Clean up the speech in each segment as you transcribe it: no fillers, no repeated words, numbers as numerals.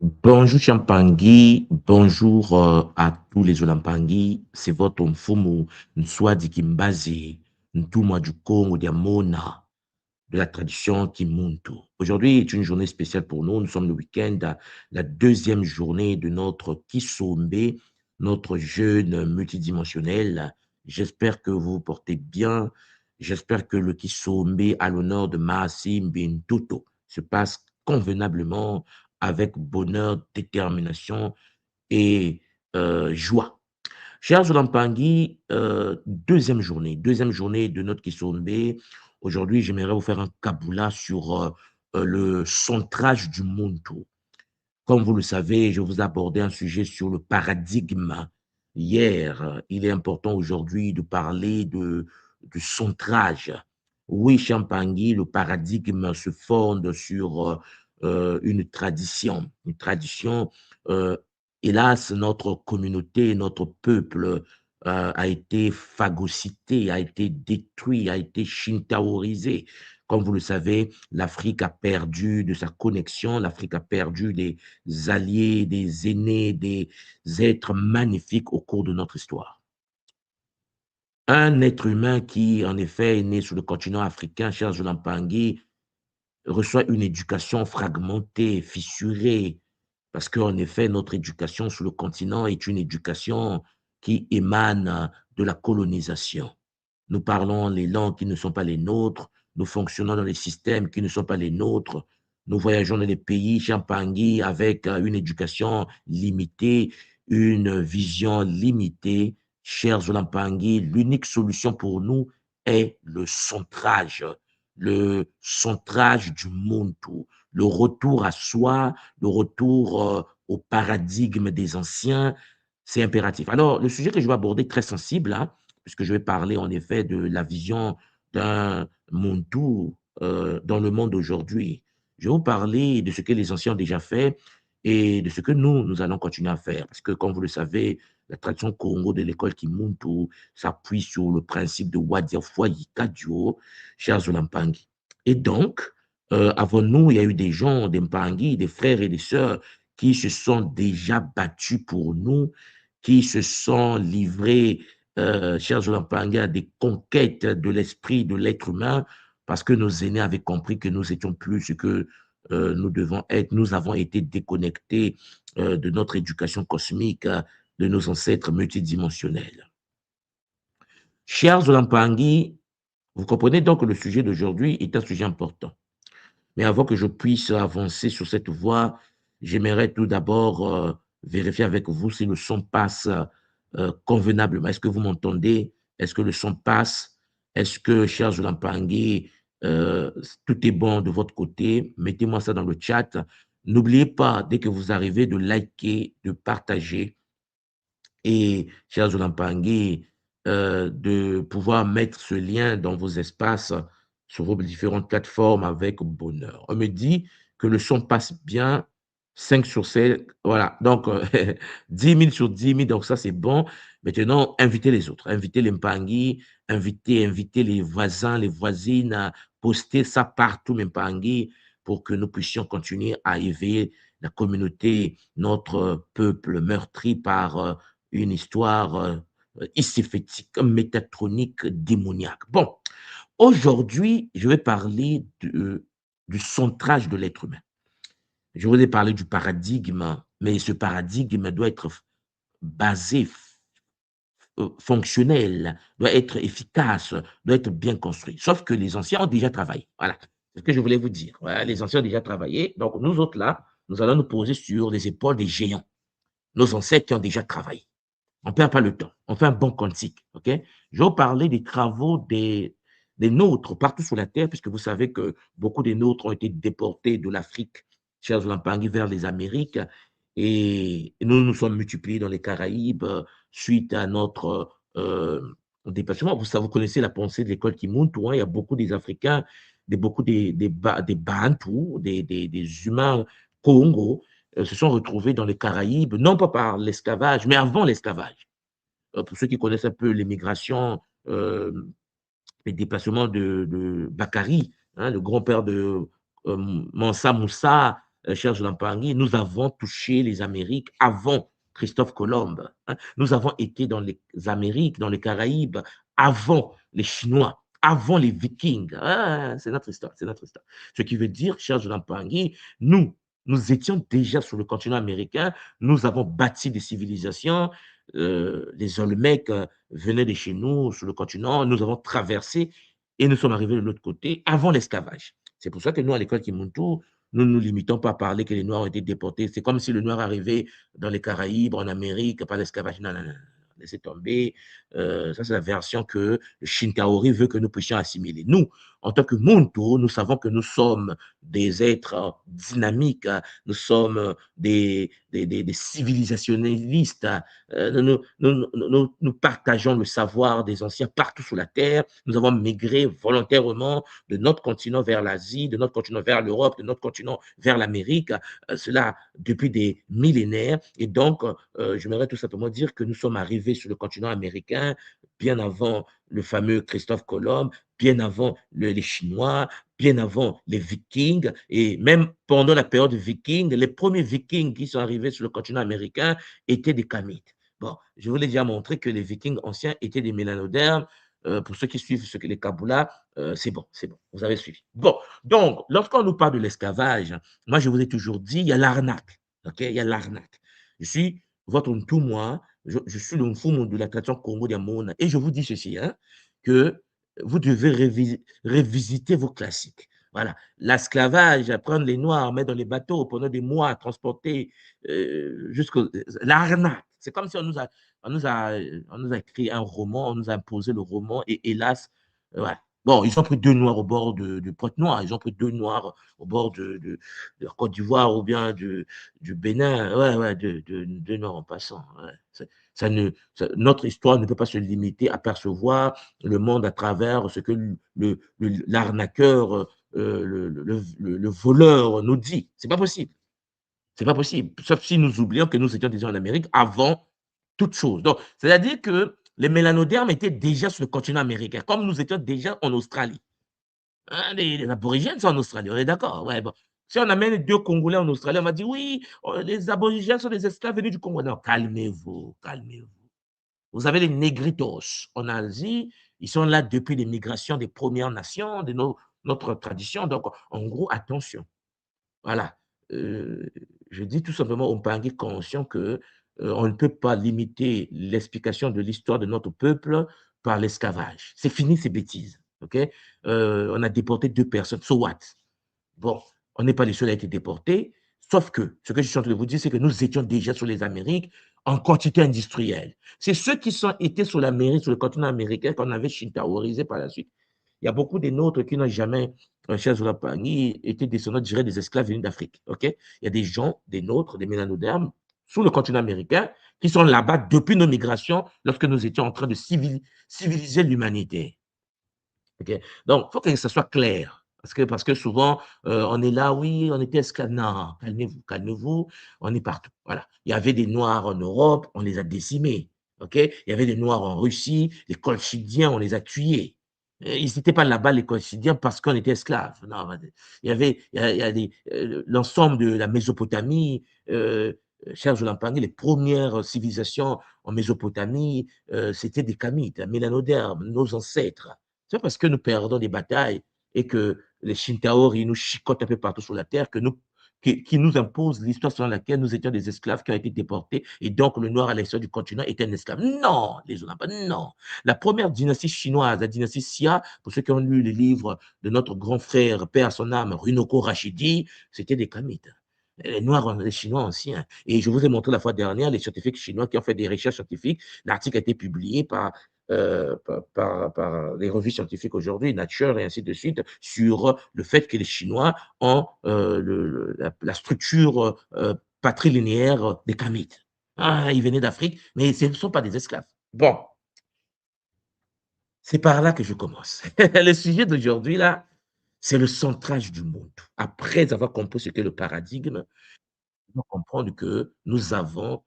Bonjour Champangui, bonjour à tous les Olampangui, c'est votre Mfumu Nswadi Kimbazi, Ntumwa du Congo d'Amona, de la tradition Kimuntu. Aujourd'hui est une journée spéciale pour nous, nous sommes le week-end, la deuxième journée de notre Kisombe, notre jeûne multidimensionnel. J'espère que vous vous portez bien, j'espère que le Kisombe à l'honneur de Maasim Bintuto se passe convenablement avec bonheur, détermination et joie. Chers Olampangui, deuxième journée de notre Kisombe. Aujourd'hui, j'aimerais vous faire un kaboula sur le centrage du Muntu. Comme vous le savez, je vous ai abordé un sujet sur le paradigme hier. Il est important aujourd'hui de parler du centrage. Oui, Champangui, le paradigme se fonde sur une tradition. euh, Hélas, notre communauté, notre peuple a été phagocyté, a été détruit, a été shintaorisé. Comme vous le savez, l'Afrique a perdu de sa connexion, l'Afrique a perdu des alliés, des aînés, des êtres magnifiques au cours de notre histoire. Un être humain qui, en effet, est né sur le continent africain, cher Zulampangui, reçoit une éducation fragmentée, fissurée, parce qu'en effet, notre éducation sur le continent est une éducation qui émane de la colonisation. Nous parlons les langues qui ne sont pas les nôtres, nous fonctionnons dans les systèmes qui ne sont pas les nôtres, nous voyageons dans les pays Champangui avec une éducation limitée, une vision limitée. Chers Zolampangui, l'unique solution pour nous est le centrage du monde, le retour à soi, le retour au paradigme des anciens, c'est impératif. Alors, le sujet que je vais aborder est très sensible, hein, puisque je vais parler en effet de la vision d'un Muntu dans le monde aujourd'hui. Je vais vous parler de ce que les anciens ont déjà fait et de ce que nous allons continuer à faire. Parce que, comme vous le savez, la tradition Congo de l'école Kimuntu s'appuie sur le principe de Wadiafwa Yikadio, chers Zolampangi. Et donc, avant nous, il y a eu des gens, des Mpangi, des frères et des sœurs qui se sont déjà battus pour nous, qui se sont livrés, chers Olampangais, à des conquêtes de l'esprit de l'être humain, parce que nos aînés avaient compris que nous étions plus ce que nous devons être. Nous avons été déconnectés de notre éducation cosmique, de nos ancêtres multidimensionnels. Chers Olampangui, vous comprenez donc que le sujet d'aujourd'hui est un sujet important. Mais avant que je puisse avancer sur cette voie, j'aimerais tout d'abord vérifier avec vous si le son passe convenablement. Est-ce que vous m'entendez? Est-ce que le son passe? Est-ce que, cher Zulampangui, tout est bon de votre côté? Mettez-moi ça dans le chat. N'oubliez pas, dès que vous arrivez, de liker, de partager et, cher Zulampangui, de pouvoir mettre ce lien dans vos espaces sur vos différentes plateformes avec bonheur. On me dit que le son passe bien, 5 sur 7, voilà. Donc, 10 000 sur 10 000, donc ça, c'est bon. Maintenant, invitez les autres, invitez les Mpangi, invitez les voisins, les voisines, postez ça partout, Mpangi, pour que nous puissions continuer à éveiller la communauté, notre peuple meurtri par une histoire iséphétique, métatronique, démoniaque. Bon, aujourd'hui, je vais parler du centrage de l'être humain. Je vous ai parlé du paradigme, mais ce paradigme doit être basé, fonctionnel, doit être efficace, doit être bien construit. Sauf que les anciens ont déjà travaillé. Voilà, c'est ce que je voulais vous dire. Voilà, les anciens ont déjà travaillé. Donc, nous autres, là, nous allons nous poser sur les épaules des géants, nos ancêtres qui ont déjà travaillé. On ne perd pas le temps. On fait un bon quantique. OK? Je vais vous parler des travaux des nôtres partout sur la Terre, puisque vous savez que beaucoup des nôtres ont été déportés de l'Afrique, chers Olampangui, vers les Amériques. Et nous nous sommes multipliés dans les Caraïbes suite à notre déplacement. Vous connaissez la pensée de l'école Kimuntu. Hein, il y a beaucoup des Africains, beaucoup des Bantous, des humains Congo se sont retrouvés dans les Caraïbes, non pas par l'esclavage, mais avant l'esclavage. Pour ceux qui connaissent un peu l'émigration, les déplacements de Bakary, hein, le grand-père de Mansa Moussa, cher Jolampangui, nous avons touché les Amériques avant Christophe Colomb, hein. Nous avons été dans les Amériques, dans les Caraïbes, avant les Chinois, avant les Vikings. Ah, c'est notre histoire, c'est notre histoire. Ce qui veut dire, cher Jolampangui, nous étions déjà sur le continent américain, nous avons bâti des civilisations, les Olmecs venaient de chez nous, sur le continent, nous avons traversé et nous sommes arrivés de l'autre côté avant l'esclavage. C'est pour ça que nous, à l'école Kimuntu, nous ne nous limitons pas à parler que les Noirs ont été déportés. C'est comme si le Noir arrivait dans les Caraïbes, en Amérique, par l'esclavage. Non, non, non, non. Laissez tomber. Ça, c'est la version que le Shinkaori veut que nous puissions assimiler. Nous, en tant que Muntu, nous savons que nous sommes des êtres dynamiques, nous sommes des civilisationnistes. Nous partageons le savoir des anciens partout sur la Terre. Nous avons migré volontairement de notre continent vers l'Asie, de notre continent vers l'Europe, de notre continent vers l'Amérique, cela depuis des millénaires. Et donc, j'aimerais tout simplement dire que nous sommes arrivés sur le continent américain bien avant le fameux Christophe Colomb, bien avant les Chinois, bien avant les Vikings, et même pendant la période viking, les premiers Vikings qui sont arrivés sur le continent américain étaient des Kamites. Bon, je voulais déjà montrer que les Vikings anciens étaient des mélanodermes. Pour ceux qui suivent ce que les Kaboula, c'est bon, vous avez suivi. Bon, donc, lorsqu'on nous parle de l'esclavage, moi, je vous ai toujours dit, il y a l'arnaque. OK? Il y a l'arnaque. Je suis votre tout moi, je suis le Mfumu de la tradition Congo d'Amona, et je vous dis ceci, hein, que vous devez révisiter vos classiques. Voilà, l'esclavage, à prendre les Noirs, mettre dans les bateaux pendant des mois, à transporter jusqu'au... L'arnaque. C'est comme si on nous a écrit un roman, on nous a imposé le roman, et hélas, voilà. Bon, ils ont pris deux Noirs au bord de Pointe-Noire, ils ont pris deux Noirs au bord de Côte d'Ivoire ou bien du Bénin, ouais, ouais, de Noirs en passant. Ouais. Notre histoire ne peut pas se limiter à percevoir le monde à travers ce que l'arnaqueur, le voleur nous dit. C'est pas possible. C'est pas possible. Sauf si nous oublions que nous étions déjà en Amérique avant toute chose. Donc, c'est-à-dire que les mélanodermes étaient déjà sur le continent américain, comme nous étions déjà en Australie. Hein, les aborigènes sont en Australie, on est d'accord. Ouais, bon. Si on amène deux Congolais en Australie, on va dire oui, les aborigènes sont des esclaves venus du Congo. Non, calmez-vous, calmez-vous. Vous avez les négritos en Asie, ils sont là depuis les migrations des Premières Nations, de notre tradition. Donc, en gros, attention. Voilà. Euh, je dis tout simplement au Mpangui conscient que on ne peut pas limiter l'explication de l'histoire de notre peuple par l'esclavage. C'est fini ces bêtises. OK? On a déporté deux personnes. So what? Bon, on n'est pas les seuls à être déportés, sauf que ce que je suis en train de vous dire, c'est que nous étions déjà sur les Amériques en quantité industrielle. C'est ceux qui sont été sur l'Amérique, sur le continent américain, qu'on avait shintaorisé par la suite. Il y a beaucoup de nôtres qui n'ont jamais, chers Olapani, été descendants, je dirais, des esclaves venus d'Afrique. OK? Il y a des gens, des nôtres, des mélanodermes, sur le continent américain, qui sont là-bas depuis nos migrations, lorsque nous étions en train de civiliser l'humanité. OK? Donc, il faut que ça soit clair. Parce que souvent, on est là, oui, on était esclaves. Non, calmez-vous, calmez-vous, on est partout. Voilà. Il y avait des Noirs en Europe, on les a décimés. OK? Il y avait des Noirs en Russie, les Colchidiens, on les a tués. Ils n'étaient pas là-bas, les Colchidiens, parce qu'on était esclaves. Non, il y a l'ensemble de la Mésopotamie, cher Jolampangui, les premières civilisations en Mésopotamie, c'était des Kamites, mélanodermes, nos ancêtres. C'est parce que nous perdons des batailles et que les Shintaori nous chicotent un peu partout sur la terre qui nous imposent l'histoire selon laquelle nous étions des esclaves qui ont été déportés et donc le noir à l'extérieur du continent était un esclave. Non, les Olympiens, non. La première dynastie chinoise, la dynastie Xia, pour ceux qui ont lu les livres de notre grand frère, père à son âme, Runoko Rashidi, c'était des Kamites. Les Noirs, les Chinois anciens. Et je vous ai montré la fois dernière les scientifiques chinois qui ont fait des recherches scientifiques. L'article a été publié par les revues scientifiques aujourd'hui, Nature et ainsi de suite, sur le fait que les Chinois ont la structure patrilinéaire des Kamites. Ah, ils venaient d'Afrique, mais ce ne sont pas des esclaves. Bon, c'est par là que je commence. Le sujet d'aujourd'hui, là, c'est le centrage du monde. Après avoir compris ce qu'est le paradigme, il faut comprendre que nous avons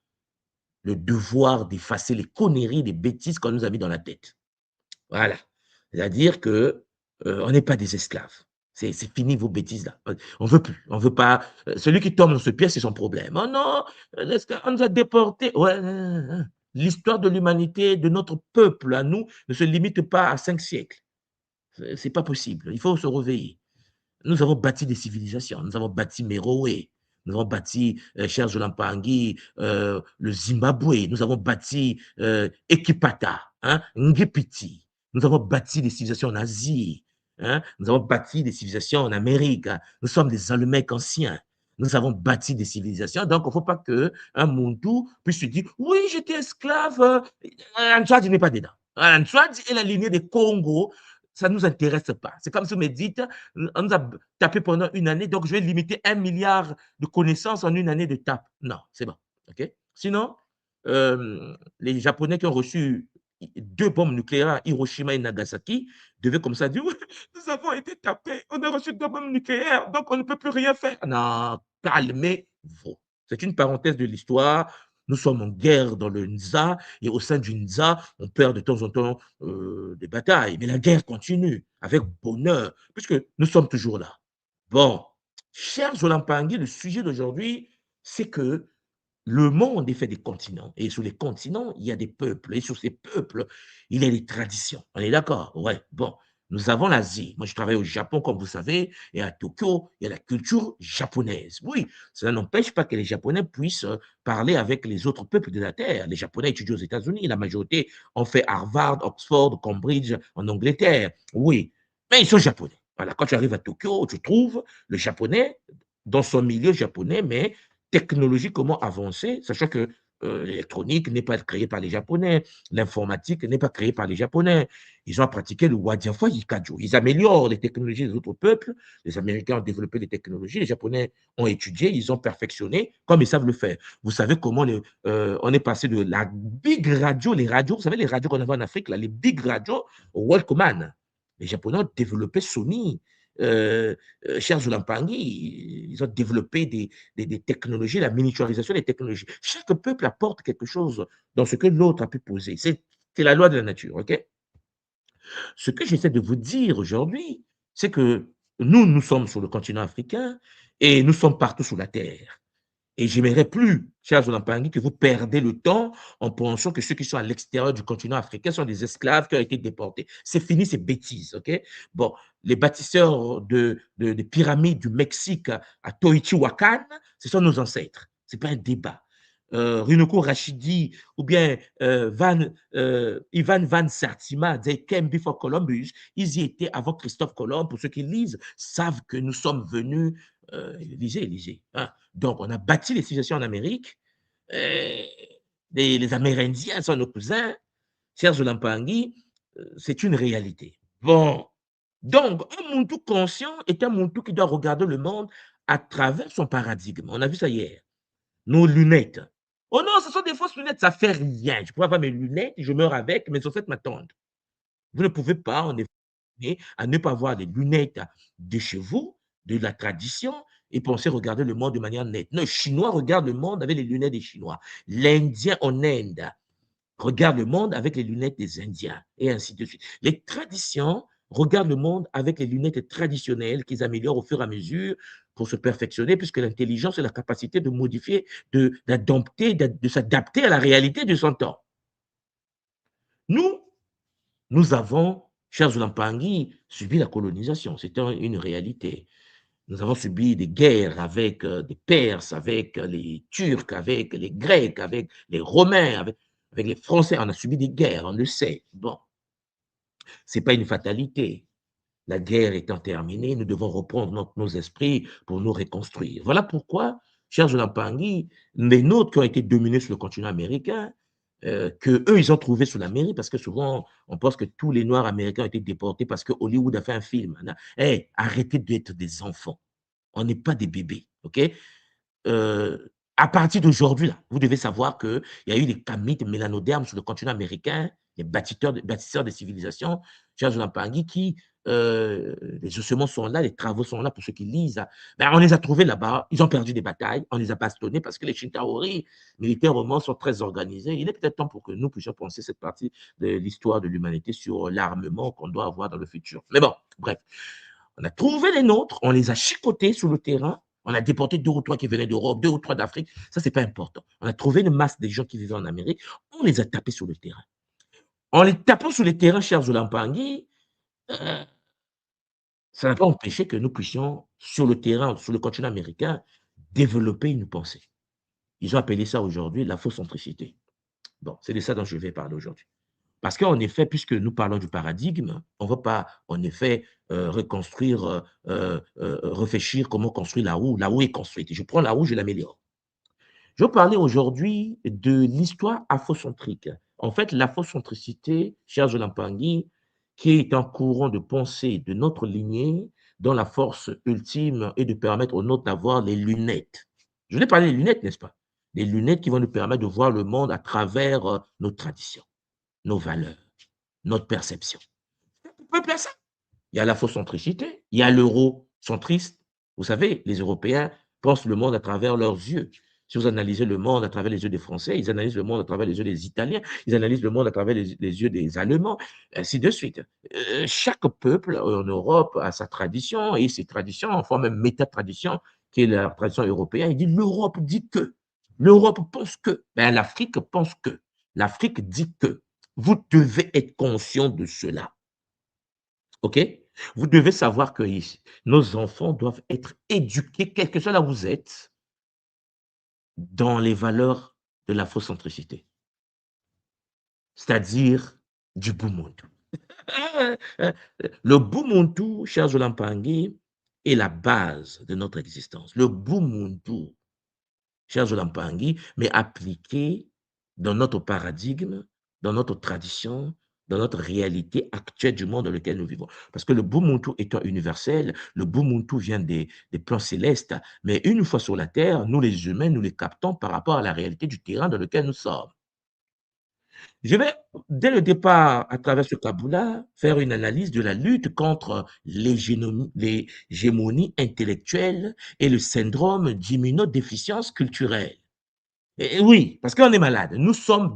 le devoir d'effacer les conneries, les bêtises qu'on nous a mis dans la tête. Voilà. C'est-à-dire que on n'est pas des esclaves. C'est fini vos bêtises là. On veut plus, on veut pas. Celui qui tombe dans ce piège, c'est son problème. Oh non, on nous a déportés. Ouais, l'histoire de l'humanité, de notre peuple à nous, ne se limite pas à 5 siècles. C'est pas possible. Il faut se réveiller. Nous avons bâti des civilisations. Nous avons bâti Meroé. Nous avons bâti Cher Jolampangi, le Zimbabwe. Nous avons bâti Ekipata, hein, Ngipiti. Nous avons bâti des civilisations en Asie. Hein. Nous avons bâti des civilisations en Amérique. Hein. Nous sommes des Olmecs anciens. Nous avons bâti des civilisations. Donc, il ne faut pas qu'un Muntu puisse se dire oui, j'étais esclave. Antoine n'est pas dedans. Antoine est la lignée des Congo. Ça ne nous intéresse pas. C'est comme si vous me dites on nous a tapé pendant une année, donc je vais limiter 1 milliard de connaissances en une année de tape. Non, c'est bon. OK? Sinon, les Japonais qui ont reçu 2 bombes nucléaires à Hiroshima et Nagasaki devaient comme ça dire oui, nous avons été tapés, on a reçu 2 bombes nucléaires, donc on ne peut plus rien faire. Non, calmez-vous. C'est une parenthèse de l'histoire. Nous sommes en guerre dans le NZA et au sein du NZA, on perd de temps en temps des batailles, mais la guerre continue avec bonheur, puisque nous sommes toujours là. Bon, cher Zolampangui, le sujet d'aujourd'hui, c'est que le monde est fait des continents. Et sur les continents, il y a des peuples. Et sur ces peuples, il y a des traditions. On est d'accord? Ouais. Bon. Nous avons l'Asie. Moi, je travaille au Japon, comme vous savez, et à Tokyo, il y a la culture japonaise. Oui, cela n'empêche pas que les Japonais puissent parler avec les autres peuples de la Terre. Les Japonais étudient aux États-Unis. La majorité ont fait Harvard, Oxford, Cambridge en Angleterre. Oui, mais ils sont japonais. Voilà, quand tu arrives à Tokyo, tu trouves le japonais dans son milieu japonais, mais technologiquement avancée, sachant que l'électronique n'est pas créée par les Japonais, l'informatique n'est pas créée par les Japonais. Ils ont pratiqué le Wadiafa Yikajo. Ils améliorent les technologies des autres peuples. Les Américains ont développé les technologies, les Japonais ont étudié, ils ont perfectionné comme ils savent le faire. Vous savez comment on est passé de la big radio, les radios, vous savez les radios qu'on avait en Afrique, là, les big radios au Walkman. Les Japonais ont développé Sony, Cher Zulampangui, ils ont développé des technologies, la miniaturisation des technologies. Chaque peuple apporte quelque chose dans ce que l'autre a pu poser. C'est la loi de la nature, OK? Ce que j'essaie de vous dire aujourd'hui, c'est que nous sommes sur le continent africain et nous sommes partout sur la Terre. Et j'aimerais plus, chers Zolampangui, que vous perdez le temps en pensant que ceux qui sont à l'extérieur du continent africain sont des esclaves qui ont été déportés. C'est fini ces bêtises, OK? Bon, les bâtisseurs de pyramides du Mexique à Teotihuacan, ce sont nos ancêtres. Ce n'est pas un débat. Runoko Rashidi ou bien Ivan Van Sertima, they came before Columbus, ils y étaient avant Christophe Colomb. Pour ceux qui lisent, savent que nous sommes venus, lisez, hein. Donc, on a bâti les civilisations en Amérique. euh, les Amérindiens sont nos cousins. Cher Zolampangui, c'est une réalité. Bon, donc, un Muntu conscient est un Muntu qui doit regarder le monde à travers son paradigme. On a vu ça hier. Nos lunettes. Oh non, ce sont des fausses lunettes, ça fait rien. Je pourrais avoir mes lunettes, je meurs avec, mes chaussettes m'attendent. Vous ne pouvez pas, en effet, à ne pas avoir des lunettes de chez vous, de la tradition, et penser regarder le monde de manière nette. Non, les Chinois regardent le monde avec les lunettes des Chinois. L'Indien en Inde regarde le monde avec les lunettes des Indiens, et ainsi de suite. Les traditions regardent le monde avec les lunettes traditionnelles qu'ils améliorent au fur et à mesure pour se perfectionner, puisque l'intelligence est la capacité de modifier, d'adopter, de s'adapter à la réalité de son temps. Nous, nous avons, chers Zulampangui, subi la colonisation. C'était une réalité. Nous avons subi des guerres avec des Perses, avec les Turcs, avec les Grecs, avec les Romains, avec les Français. On a subi des guerres, on le sait. Bon, ce n'est pas une fatalité. La guerre étant terminée, nous devons reprendre nos esprits pour nous reconstruire. Voilà pourquoi, chers Zulampangui, les nôtres qui ont été dominés sur le continent américain, que eux ils ont trouvé sur l'Amérique, parce que souvent, on pense que tous les Noirs américains ont été déportés parce que Hollywood a fait un film. Hey, arrêtez d'être des enfants. On n'est pas des bébés, OK? À partir d'aujourd'hui, là, vous devez savoir qu'il y a eu des kamites mélanodermes sur le continent américain, les bâtisseurs de civilisations, chers Zulampangui, qui, les ossements sont là, les travaux sont là pour ceux qui lisent. Ben, on les a trouvés là-bas, ils ont perdu des batailles, on les a bastonnés parce que les Shintaori, militairement, sont très organisés. Il est peut-être temps pour que nous puissions penser cette partie de l'histoire de l'humanité sur l'armement qu'on doit avoir dans le futur. Mais bon, bref. On a trouvé les nôtres, on les a chicotés sur le terrain, on a déporté 2 ou 3 qui venaient d'Europe, 2 ou 3 d'Afrique, ça, c'est pas important. On a trouvé une masse des gens qui vivaient en Amérique, on les a tapés sur le terrain. En les tapant sur le terrain, cher Zolampangui, heu, ça n'a pas empêché que nous puissions, sur le terrain, sur le continent américain, développer une pensée. Ils ont appelé ça aujourd'hui l'afrocentricité. Bon, c'est de ça dont je vais parler aujourd'hui. Parce qu'en effet, puisque nous parlons du paradigme, on ne va pas, en effet, reconstruire, réfléchir comment construire la roue. La roue est construite. Je prends la roue, je l'améliore. Je vais parler aujourd'hui de l'histoire afrocentrique. En fait, l'afrocentricité, cher Jolampangui, qui est un courant de pensée de notre lignée, dont la force ultime est de permettre aux nôtres d'avoir les lunettes. Je voulais parler des lunettes, n'est-ce pas? Les lunettes qui vont nous permettre de voir le monde à travers nos traditions, nos valeurs, notre perception. On peut faire ça. Il y a l'afrocentricité, il y a l'eurocentriste. Vous savez, les Européens pensent le monde à travers leurs yeux. Si vous analysez le monde à travers les yeux des Français, ils analysent le monde à travers les yeux des Italiens, ils analysent le monde à travers les yeux des Allemands, ainsi de suite. Chaque peuple en Europe a sa tradition et ses traditions, enfin même méta-tradition, qui est la tradition européenne. Il dit l'Europe dit que, l'Europe pense que, ben, l'Afrique pense que, l'Afrique dit que. Vous devez être conscient de cela. OK? Vous devez savoir que ici, nos enfants doivent être éduqués, quel que soit là où vous êtes, dans les valeurs de l'afrocentricité, c'est-à-dire du Bumuntu. Le Bumuntu, cher Zolampangi, est la base de notre existence. Le Bumuntu, cher Zolampangi, mais appliqué dans notre paradigme, dans notre tradition, dans notre réalité actuelle du monde dans lequel nous vivons. Parce que le Bumuntu étant universel, le Bumuntu vient des plans célestes, mais une fois sur la Terre, nous les humains, nous les captons par rapport à la réalité du terrain dans lequel nous sommes. Je vais, dès le départ, à travers ce Kaboula, faire une analyse de la lutte contre l'hégémonie intellectuelle et le syndrome d'immunodéficience culturelle. Et oui, parce qu'on est malade. Nous sommes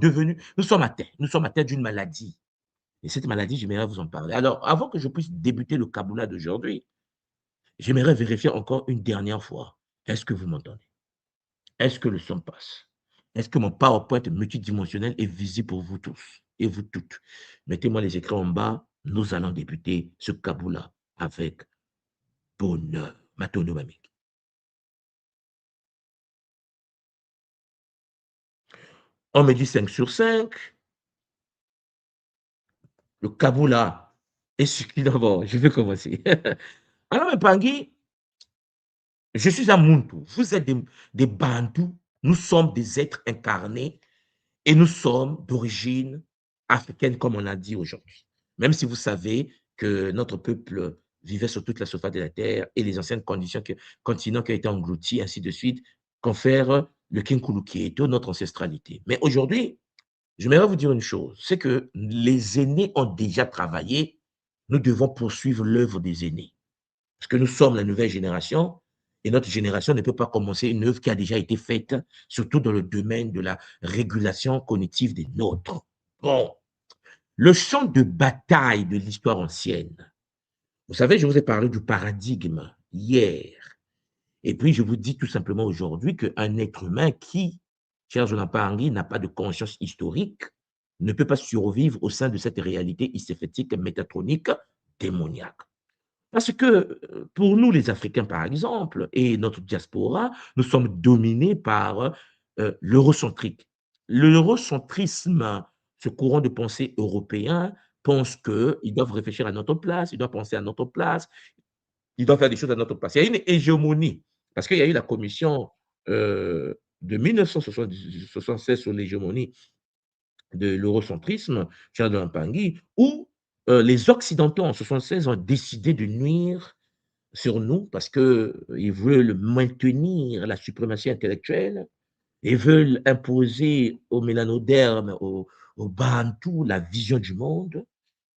atteints d'une maladie. Et cette maladie, j'aimerais vous en parler. Alors, avant que je puisse débuter le Kaboula d'aujourd'hui, j'aimerais vérifier encore une dernière fois. Est-ce que vous m'entendez? Est-ce que le son passe? Est-ce que mon PowerPoint multidimensionnel est visible pour vous tous et vous toutes? Mettez-moi les écrans en bas. Nous allons débuter ce Kaboula avec bonheur. Matono Mamik. On me dit 5 sur 5. Le Kaboula est suffisant. Bon, je vais commencer. Alors, Pangui, je suis un Muntu. Vous êtes des Bantous. Nous sommes des êtres incarnés et nous sommes d'origine africaine, comme on a dit aujourd'hui. Même si vous savez que notre peuple vivait sur toute la surface de la terre et les anciennes conditions, continents qui ont été engloutis, ainsi de suite, confèrent le Kinkuluketo, notre ancestralité. Mais aujourd'hui, j'aimerais vous dire une chose, c'est que les aînés ont déjà travaillé, nous devons poursuivre l'œuvre des aînés. Parce que nous sommes la nouvelle génération et notre génération ne peut pas commencer une œuvre qui a déjà été faite, surtout dans le domaine de la régulation cognitive des nôtres. Bon, le champ de bataille de l'histoire ancienne. Vous savez, je vous ai parlé du paradigme hier. Et puis, je vous dis tout simplement aujourd'hui qu'un être humain qui, cher Jonathan Henry, n'a pas de conscience historique, ne peut pas survivre au sein de cette réalité hystéphétique, métatronique, démoniaque. Parce que pour nous, les Africains, par exemple, et notre diaspora, nous sommes dominés par l'eurocentrique. L'eurocentrisme, ce courant de pensée européen, pense qu'ils doivent réfléchir à notre place, ils doivent penser à notre place, ils doivent faire des choses à notre place. Il y a une hégémonie, parce qu'il y a eu la commission de 1976 sur l'hégémonie de l'eurocentrisme, Charles de Mpangui, où les Occidentaux en 1976 ont décidé de nuire sur nous parce qu'ils veulent maintenir la suprématie intellectuelle et veulent imposer aux mélanodermes, aux Bantous, la vision du monde.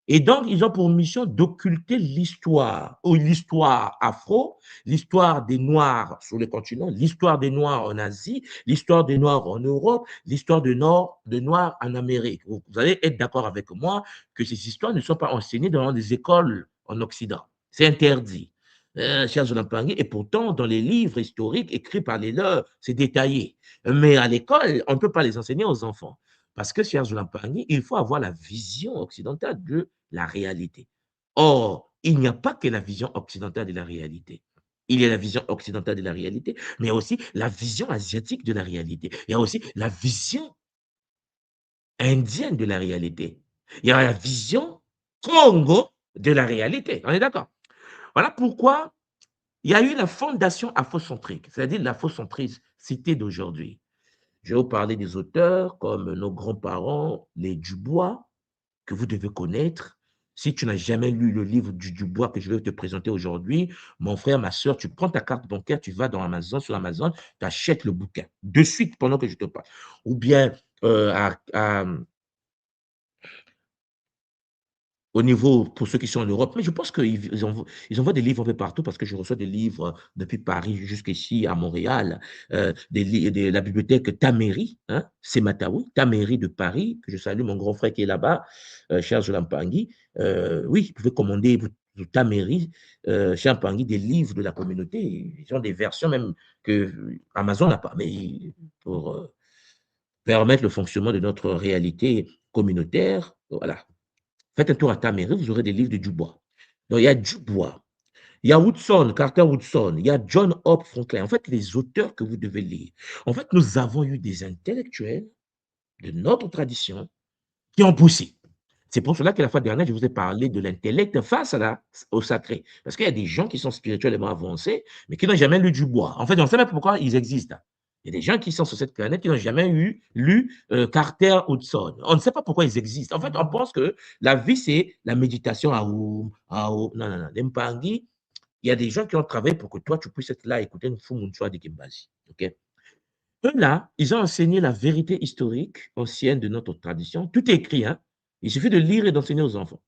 Et donc, ils ont pour mission d'occulter l'histoire, ou l'histoire afro, l'histoire des Noirs sur le continent, l'histoire des Noirs en Asie, l'histoire des Noirs en Europe, l'histoire des Noirs en Amérique. Vous allez être d'accord avec moi que ces histoires ne sont pas enseignées dans les écoles en Occident. C'est interdit. cher Zolampangi, et pourtant, dans les livres historiques écrits par les leurs, c'est détaillé. Mais à l'école, on ne peut pas les enseigner aux enfants. Parce que, cher Zolampangi, il faut avoir la vision occidentale de la réalité. Or, il n'y a pas que la vision occidentale de la réalité. Il y a la vision occidentale de la réalité, mais il y a aussi la vision asiatique de la réalité. Il y a aussi la vision indienne de la réalité. Il y a la vision Congo de la réalité. On est d'accord? Voilà pourquoi il y a eu la fondation afrocentrique, c'est-à-dire l'afrocentricité d'aujourd'hui. Je vais vous parler des auteurs comme nos grands-parents, les Dubois, que vous devez connaître. Si tu n'as jamais lu le livre du Dubois que je vais te présenter aujourd'hui, mon frère, ma soeur, tu prends ta carte bancaire, tu vas dans Amazon, sur Amazon, tu achètes le bouquin de suite pendant que je te parle. Ou bien au niveau, pour ceux qui sont en Europe, mais je pense qu'ils envoient des livres un peu partout parce que je reçois des livres depuis Paris jusqu'ici à Montréal, de la bibliothèque Taméry, hein, c'est Mataoui, Taméry de Paris, que je salue, mon grand frère qui est là-bas, Charles Lampangui. Oui, vous pouvez commander Taméry, Charles Lampangui, des livres de la communauté. Ils ont des versions même que Amazon n'a pas, mais pour permettre le fonctionnement de notre réalité communautaire, voilà. Faites un tour à Taméry, vous aurez des livres de Dubois. Donc, il y a Dubois, il y a Woodson, Carter Woodson, il y a John Hope Franklin. En fait, les auteurs que vous devez lire. En fait, nous avons eu des intellectuels de notre tradition qui ont poussé. C'est pour cela que la fois dernière, je vous ai parlé de l'intellect face au sacré. Parce qu'il y a des gens qui sont spirituellement avancés, mais qui n'ont jamais lu Dubois. En fait, on ne sait même pas pourquoi ils existent. Il y a des gens qui sont sur cette planète qui n'ont jamais lu Carter Hudson. On ne sait pas pourquoi ils existent. En fait, on pense que la vie, c'est la méditation à Oum, à Oum. Non, non, non. L'Empangui, il y a des gens qui ont travaillé pour que toi, tu puisses être là et écouter une Fumunchwa de Kimbazi. OK? Eux, là, ils ont enseigné la vérité historique ancienne de notre tradition. Tout est écrit, hein? Il suffit de lire et d'enseigner aux enfants.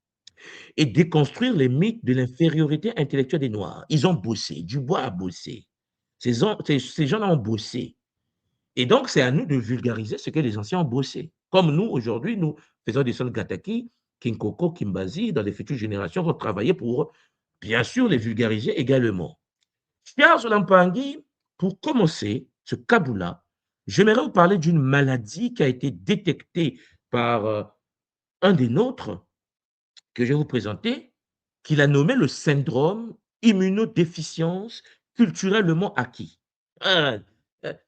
Et déconstruire les mythes de l'infériorité intellectuelle des Noirs. Ils ont bossé. Dubois a bossé. Ces gens-là ont bossé. Et donc, c'est à nous de vulgariser ce que les anciens ont bossé. Comme nous, aujourd'hui, nous faisons des sons Gataki, Kinkoko, Kimbazi, dans les futures générations vont travailler pour, bien sûr, les vulgariser également. Pierre Zolampangi, pour commencer ce Kaboula, j'aimerais vous parler d'une maladie qui a été détectée par un des nôtres, que je vais vous présenter, qu'il a nommé le syndrome immunodéficience culturellement acquis. Euh,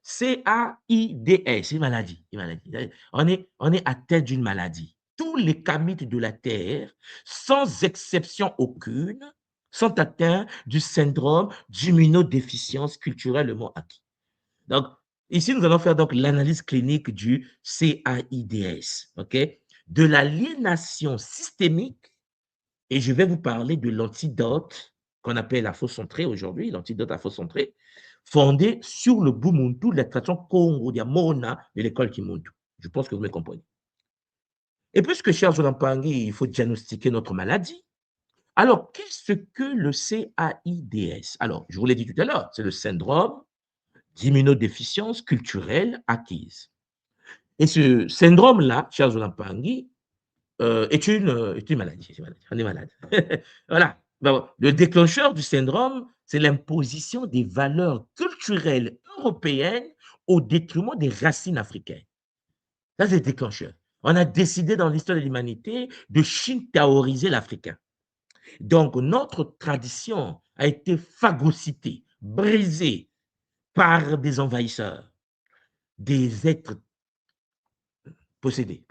CAIDS, une maladie, une maladie. On est atteint d'une maladie. Tous les kamites de la Terre, sans exception aucune, sont atteints du syndrome d'immunodéficience culturellement acquis. Donc, ici, nous allons faire donc l'analyse clinique du CAIDS, ok? De l'aliénation systémique, et je vais vous parler de l'antidote qu'on appelle la fausse centrée aujourd'hui, l'antidote à fausse centrée, fondé sur le Bumuntu, la tradition Congo, Mona de l'école Kimuntu. Je pense que vous me comprenez. Et puisque, cher Zolampangi, il faut diagnostiquer notre maladie, alors qu'est-ce que le CAIDS? Alors, je vous l'ai dit tout à l'heure, c'est le syndrome d'immunodéficience culturelle acquise. Et ce syndrome-là, cher Zolampangi, est une maladie. On est malade. Voilà. Donc, le déclencheur du syndrome, c'est l'imposition des valeurs culturelles européennes au détriment des racines africaines. Ça, c'est le déclencheur. On a décidé dans l'histoire de l'humanité de shintaoriser l'Africain. Donc, notre tradition a été phagocytée, brisée par des envahisseurs, des êtres possédés.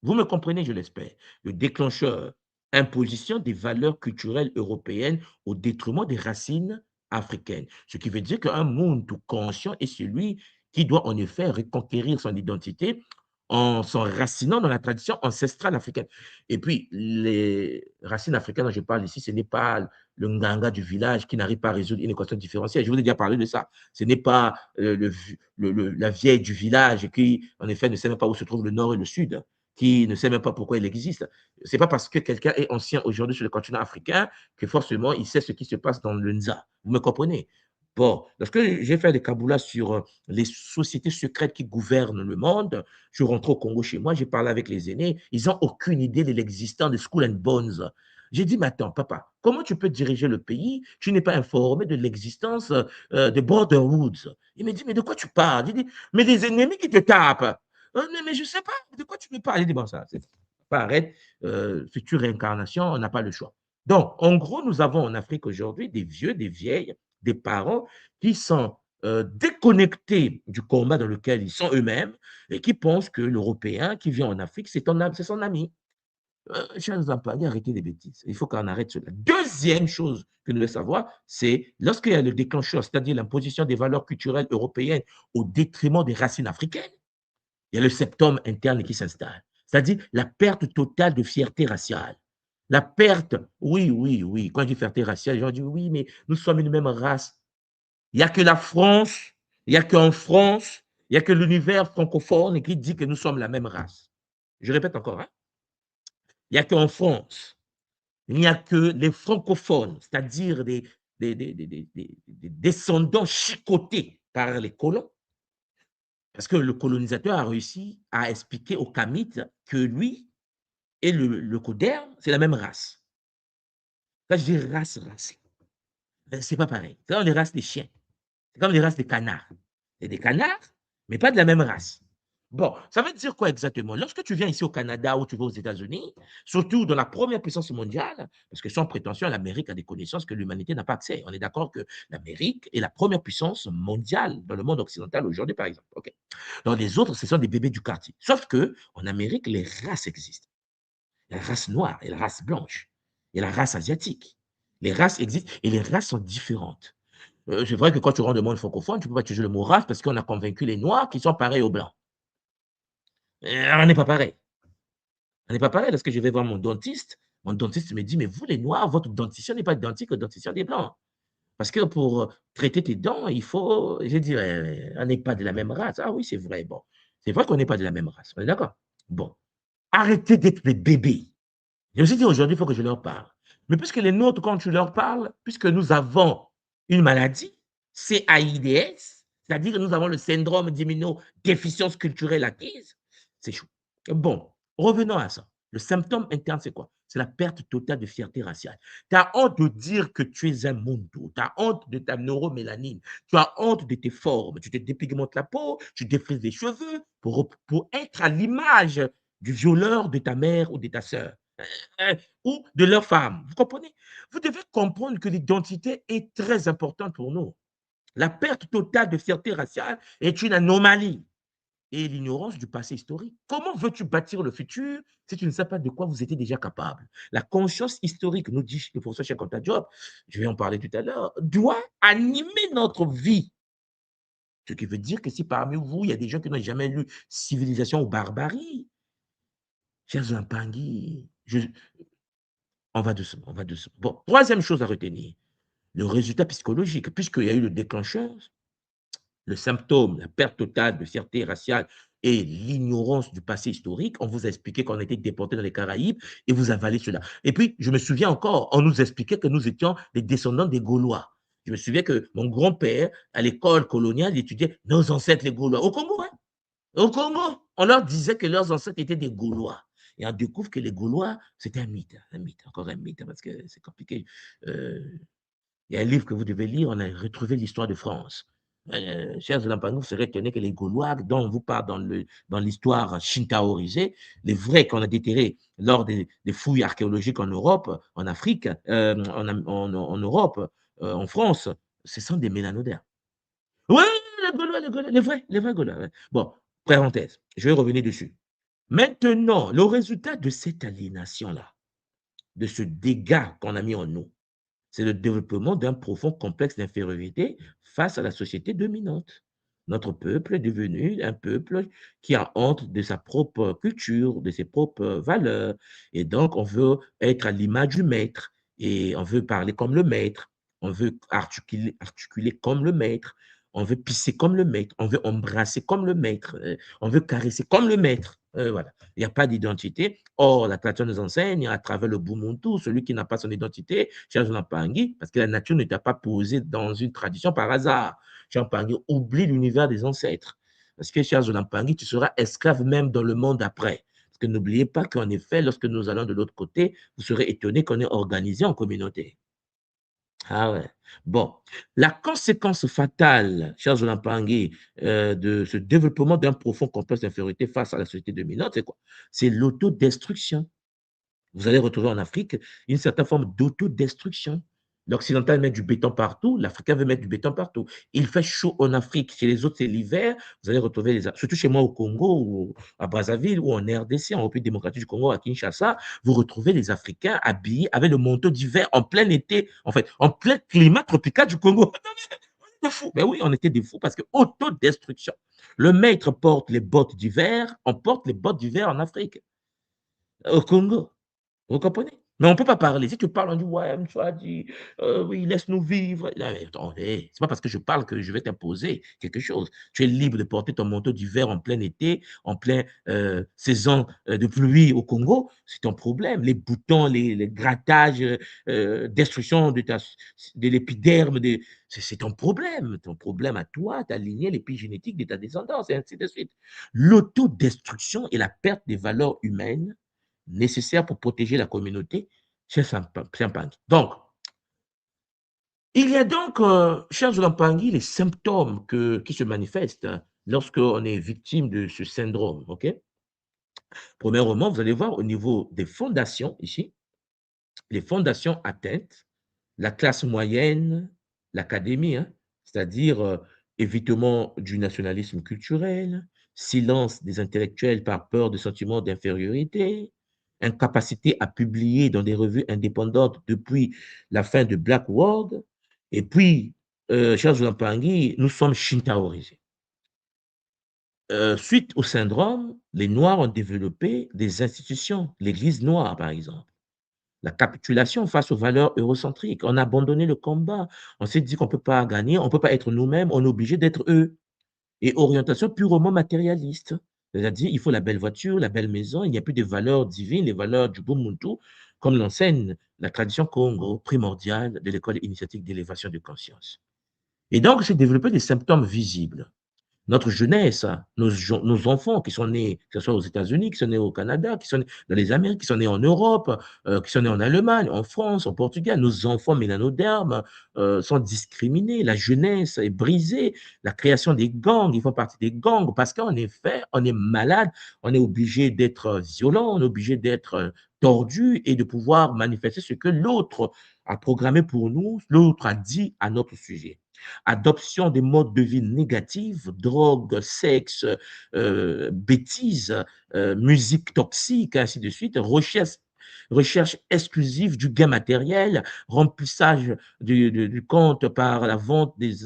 Vous me comprenez, je l'espère. Le déclencheur, imposition des valeurs culturelles européennes au détriment des racines africaines. Ce qui veut dire qu'un monde conscient est celui qui doit en effet reconquérir son identité en s'enracinant dans la tradition ancestrale africaine. Et puis, les racines africaines dont je parle ici, ce n'est pas le nganga du village qui n'arrive pas à résoudre une équation différentielle. Je vous ai déjà parlé de ça. Ce n'est pas la vieille du village qui, en effet, ne sait même pas où se trouve le nord et le sud, qui ne sait même pas pourquoi il existe. Ce n'est pas parce que quelqu'un est ancien aujourd'hui sur le continent africain que forcément il sait ce qui se passe dans le Nza. Vous me comprenez? Bon, lorsque j'ai fait des kaboulas sur les sociétés secrètes qui gouvernent le monde, je rentre au Congo chez moi, j'ai parlé avec les aînés, ils n'ont aucune idée de l'existence de Skull and Bones. J'ai dit, mais attends, papa, Comment tu peux diriger le pays? Tu n'es pas informé de l'existence de Border Woods. Il me dit, mais de quoi tu parles? Je dis, mais des ennemis qui te tapent. Non, mais je ne sais pas, de quoi tu me parles? Il dit, bon, ça, c'est pas arrête, future réincarnation, on n'a pas le choix. Donc, en gros, nous avons en Afrique aujourd'hui des vieux, des vieilles, des parents qui sont déconnectés du combat dans lequel ils sont eux-mêmes et qui pensent que l'Européen qui vient en Afrique, c'est son ami. Chers employés, arrêtez les bêtises. Il faut qu'on arrête cela. Deuxième chose que nous devons savoir, c'est lorsqu'il y a le déclencheur, c'est-à-dire l'imposition des valeurs culturelles européennes au détriment des racines africaines, il y a le septum interne qui s'installe. C'est-à-dire la perte totale de fierté raciale. La perte, oui, oui, oui. Quand je dis fierté raciale, les gens disent oui, mais nous sommes une même race. Il n'y a que la France, il n'y a qu'en France, il n'y a que l'univers francophone qui dit que nous sommes la même race. Je répète encore, hein? Il n'y a qu'en France, il n'y a que les francophones, c'est-à-dire des descendants chicotés par les colons, parce que le colonisateur a réussi à expliquer aux Kamites que lui et le Coderme, c'est la même race. Quand je dis race, race, c'est pas pareil. C'est comme les races des chiens, c'est comme les races des canards. C'est des canards, mais pas de la même race. Bon, ça veut dire quoi exactement? Lorsque tu viens ici au Canada ou tu vas aux États-Unis, surtout dans la première puissance mondiale, parce que sans prétention, l'Amérique a des connaissances que l'humanité n'a pas accès. On est d'accord que l'Amérique est la première puissance mondiale dans le monde occidental aujourd'hui, par exemple. Ok. Dans les autres, ce sont des bébés du quartier. Sauf que en Amérique, les races existent. Il y a la race noire et la race blanche. Il y a la race asiatique. Les races existent et les races sont différentes. C'est vrai que quand tu rentres dans le monde francophone, tu ne peux pas utiliser le mot race parce qu'on a convaincu les Noirs qui sont pareils aux Blancs. On n'est pas pareil. On n'est pas pareil. Lorsque je vais voir mon dentiste me dit, mais vous, les Noirs, votre dentition n'est pas identique au dentition des Blancs. Parce que pour traiter tes dents, il faut, je dirais, on n'est pas de la même race. Ah oui, c'est vrai. Bon, c'est vrai qu'on n'est pas de la même race. On est d'accord? Bon, arrêtez d'être des bébés. Je me suis dit, aujourd'hui, il faut que je leur parle. Mais puisque les nôtres, quand tu leur parles, puisque nous avons une maladie, c'est AIDS, c'est-à-dire que nous avons le syndrome d'immunodéficience culturelle acquise, c'est chaud. Bon, revenons à ça. Le symptôme interne, c'est quoi? C'est la perte totale de fierté raciale. Tu as honte de dire que tu es un mundo. Tu as honte de ta neuromélanine. Tu as honte de tes formes. Tu te dépigmentes la peau, tu défrises les cheveux pour être à l'image du violeur de ta mère ou de ta sœur. Ou de leur femme. Vous comprenez? Vous devez comprendre que l'identité est très importante pour nous. La perte totale de fierté raciale est une anomalie et l'ignorance du passé historique. Comment veux-tu bâtir le futur si tu ne sais pas de quoi vous étiez déjà capable? La conscience historique, nous dit le professeur Cheikh Anta Diop, je vais en parler tout à l'heure, doit animer notre vie. Ce qui veut dire que si parmi vous, il y a des gens qui n'ont jamais lu Civilisation ou Barbarie, chers Impangui, on va doucement, on va doucement. Bon, troisième chose à retenir, le résultat psychologique, puisqu'il y a eu le déclencheur, le symptôme, la perte totale de fierté raciale et l'ignorance du passé historique. On vous a expliqué qu'on a été déportés dans les Caraïbes et vous avalez cela. Et puis, je me souviens encore, on nous expliquait que nous étions les descendants des Gaulois. Je me souviens que mon grand-père, à l'école coloniale, il étudiait nos ancêtres les Gaulois. Au Congo, hein? Au Congo, on leur disait que leurs ancêtres étaient des Gaulois. Et on découvre que les Gaulois, c'était un mythe, encore un mythe, parce que c'est compliqué. Euh, il y a un livre que vous devez lire, on a retrouvé l'histoire de France. Chers Lampangou, vous serez étonnés que les Gaulois, dont on vous parle dans l'histoire shintaorisée, les vrais qu'on a déterrés lors des fouilles archéologiques en Europe, en Afrique, en Europe, en France, ce sont des mélanodermes. Oui, les Gaulois, les vrais Gaulois. Ouais. Bon, parenthèse, je vais revenir dessus. Maintenant, le résultat de cette aliénation-là, de ce dégât qu'on a mis en nous, c'est le développement d'un profond complexe d'infériorité face à la société dominante. Notre peuple est devenu un peuple qui a honte de sa propre culture, de ses propres valeurs. Et donc, on veut être à l'image du maître et on veut parler comme le maître, on veut articuler comme le maître, on veut pisser comme le maître, on veut embrasser comme le maître, on veut caresser comme le maître. Voilà. Il n'y a pas d'identité. Or, la tradition nous enseigne à travers le Bumuntu, celui qui n'a pas son identité, cherche Lampangui, parce que la nature ne t'a pas posé dans une tradition par hasard. Lampangui oublie l'univers des ancêtres. Parce que, cher Lampangui, tu seras esclave même dans le monde après. Parce que n'oubliez pas qu'en effet, lorsque nous allons de l'autre côté, vous serez étonnés qu'on est organisé en communauté. Ah ouais. Bon, la conséquence fatale, cher Zola Mpangue, de ce développement d'un profond complexe d'infériorité face à la société dominante, c'est quoi? C'est l'autodestruction. Vous allez retrouver en Afrique une certaine forme d'autodestruction. L'occidental met du béton partout, l'Africain veut mettre du béton partout. Il fait chaud en Afrique, chez les autres, c'est l'hiver. Vous allez retrouver surtout chez moi au Congo, ou à Brazzaville, ou en RDC, en République démocratique du Congo, à Kinshasa, vous retrouvez les Africains habillés avec le manteau d'hiver en plein été, en fait, en plein climat tropical du Congo. Des fous. Ben oui, on était des fous parce que autodestruction. Le maître porte les bottes d'hiver, on porte les bottes d'hiver en Afrique, au Congo. Vous comprenez? Mais on ne peut pas parler. Si tu parles, on dit: «Ouais, tu as dit, oui, laisse-nous vivre». Non, mais attendez, c'est pas parce que je parle que je vais t'imposer quelque chose. Tu es libre de porter ton manteau d'hiver en plein été, en plein, saison, de pluie au Congo, c'est ton problème. Les boutons, les grattages, destruction de l'épiderme, c'est ton problème à toi, ta lignée, l'épigénétique de ta descendance et ainsi de suite. L'autodestruction et la perte des valeurs humaines nécessaires pour protéger la communauté, c'est Saint-Pangui. Donc, il y a donc, cher Zolampangui, les symptômes qui se manifestent lorsqu'on est victime de ce syndrome. OK? Premièrement, vous allez voir au niveau des fondations, ici, les fondations atteintes, la classe moyenne, l'académie, hein, c'est-à-dire évitement du nationalisme culturel, silence des intellectuels par peur de sentiments d'infériorité, incapacité à publier dans des revues indépendantes depuis la fin de Black World, et puis, Charles Lampangi, nous sommes shintaorisés. Suite au syndrome, les Noirs ont développé des institutions, l'Église noire par exemple. La capitulation face aux valeurs eurocentriques. On a abandonné le combat. On s'est dit qu'on ne peut pas gagner, on ne peut pas être nous-mêmes, on est obligé d'être eux. Et orientation purement matérialiste. C'est-à-dire, il faut la belle voiture, la belle maison, il n'y a plus de valeurs divines, les valeurs du Ubuntu, comme l'enseigne la tradition Congo primordiale de l'école initiatique d'élévation de conscience. Et donc, c'est développé des symptômes visibles. Notre jeunesse, nos enfants qui sont nés, que ce soit aux États-Unis, qui sont nés au Canada, qui sont nés dans les Amériques, qui sont nés en Europe, qui sont nés en Allemagne, en France, au Portugal, nos enfants mélanodermes sont discriminés, la jeunesse est brisée, la création des gangs, ils font partie des gangs parce qu'en effet, on est malade, on est obligé d'être violent, on est obligé d'être tordu et de pouvoir manifester ce que l'autre a programmé pour nous, l'autre a dit à notre sujet. Adoption des modes de vie négatifs, drogue, sexe, bêtises, musique toxique, ainsi de suite, recherche exclusive du gain matériel, remplissage du compte par la vente des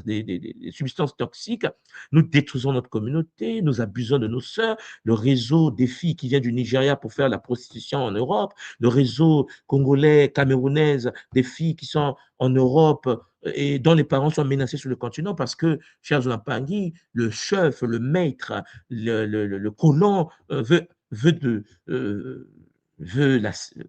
substances toxiques. Nous détruisons notre communauté, nous abusons de nos sœurs, le réseau des filles qui vient du Nigeria pour faire la prostitution en Europe, le réseau congolais, camerounaises, des filles qui sont en Europe et dont les parents sont menacés sur le continent parce que, cher Zolapangui, le chef, le maître, le colon veut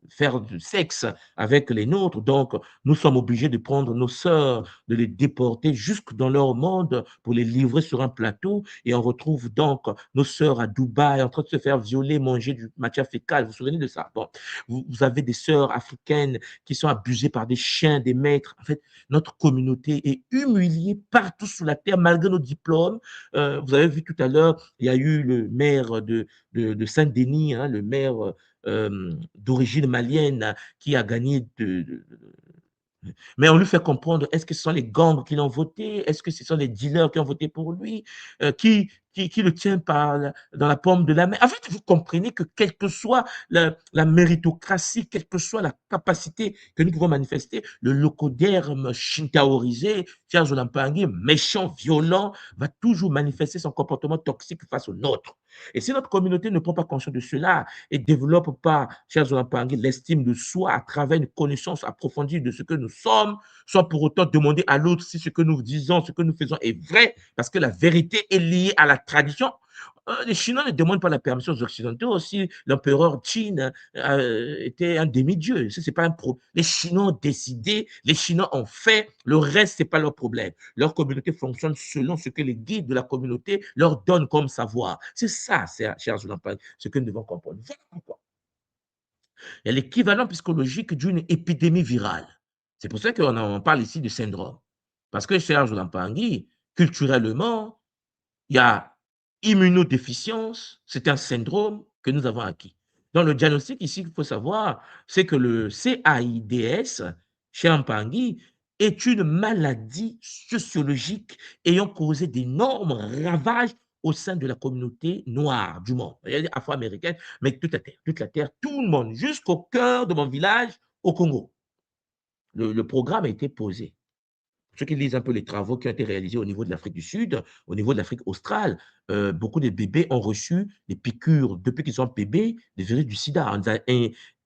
faire du sexe avec les nôtres. Donc, nous sommes obligés de prendre nos sœurs, de les déporter jusque dans leur monde pour les livrer sur un plateau. Et on retrouve donc nos sœurs à Dubaï en train de se faire violer, manger du matière fécale. Vous vous souvenez de ça? Bon, vous avez des sœurs africaines qui sont abusées par des chiens, des maîtres. En fait, notre communauté est humiliée partout sur la terre malgré nos diplômes. Vous avez vu tout à l'heure, il y a eu le maire de Saint-Denis, hein, le maire d'origine malienne qui a gagné mais on lui fait comprendre, est-ce que ce sont les gangs qui l'ont voté? Est-ce que ce sont les dealers qui ont voté pour lui? Qui le tient dans la paume de la main? En fait, vous comprenez que quelle que soit la méritocratie, quelle que soit la capacité que nous pouvons manifester, le locoderme shintaorisé, Charles Olampangi, méchant, violent, va toujours manifester son comportement toxique face au nôtre. Et si notre communauté ne prend pas conscience de cela et ne développe pas, chers Olampangi, l'estime de soi à travers une connaissance approfondie de ce que nous sommes, sans pour autant demander à l'autre si ce que nous disons, ce que nous faisons est vrai, parce que la vérité est liée à la tradition. Les Chinois ne demandent pas la permission aux Occidentaux. Si l'empereur Qin était un demi-dieu, ça, c'est pas un problème. Les Chinois ont décidé, les Chinois ont fait, le reste, c'est pas leur problème. Leur communauté fonctionne selon ce que les guides de la communauté leur donnent comme savoir. C'est ça, chers Lampang, ce que nous devons comprendre. Voilà pourquoi. Il y a l'équivalent psychologique d'une épidémie virale. C'est pour ça qu'on parle ici de syndrome. Parce que, cher Lampangui, culturellement, il y a immunodéficience, c'est un syndrome que nous avons acquis. Dans le diagnostic ici, il faut savoir, c'est que le CAIDS, chez Ampangui, est une maladie sociologique ayant causé d'énormes ravages au sein de la communauté noire du monde, afro-américaine, mais toute la terre, tout le monde, jusqu'au cœur de mon village au Congo. Le programme a été posé. Ceux qui lisent un peu les travaux qui ont été réalisés au niveau de l'Afrique du Sud, au niveau de l'Afrique australe, beaucoup de bébés ont reçu des piqûres, depuis qu'ils sont bébés, des virus du sida. On a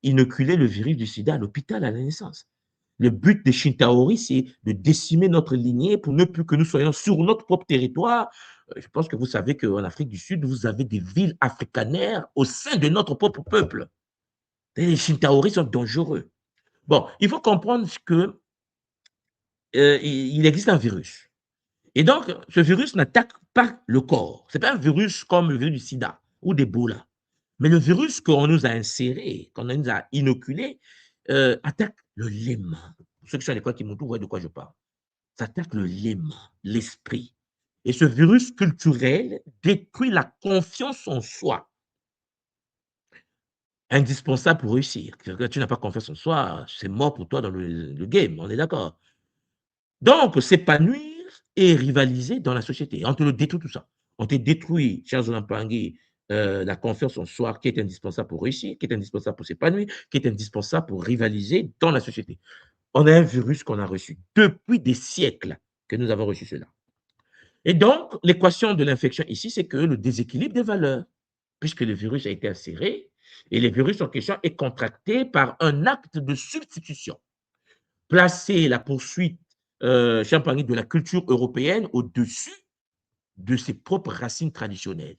inoculé le virus du sida à l'hôpital à la naissance. Le but de Shintaori, c'est de décimer notre lignée pour ne plus que nous soyons sur notre propre territoire. Je pense que vous savez qu'en Afrique du Sud, vous avez des villes africanaires au sein de notre propre peuple. Et les Shintaori sont dangereux. Bon, il faut comprendre que il existe un virus. Et donc, ce virus n'attaque pas le corps. Ce n'est pas un virus comme le virus du sida ou d'Ebola. Mais le virus qu'on nous a inséré, qu'on nous a inoculé, attaque le léma. Ceux qui sont à l'école qui m'ont voient de quoi je parle. Ça attaque le léma, l'esprit. Et ce virus culturel détruit la confiance en soi, indispensable pour réussir. Quand tu n'as pas confiance en soi, c'est mort pour toi dans le game, on est d'accord. Donc, s'épanouir et rivaliser dans la société. On te le détruit tout ça. On te détruit, chers Olampangui, la confiance en soi qui est indispensable pour réussir, qui est indispensable pour s'épanouir, qui est indispensable pour rivaliser dans la société. On a un virus qu'on a reçu depuis des siècles que nous avons reçu cela. Et donc, l'équation de l'infection ici, c'est que le déséquilibre des valeurs, puisque le virus a été inséré, et le virus en question est contracté par un acte de substitution. Placer la poursuite champagné de la culture européenne au-dessus de ses propres racines traditionnelles.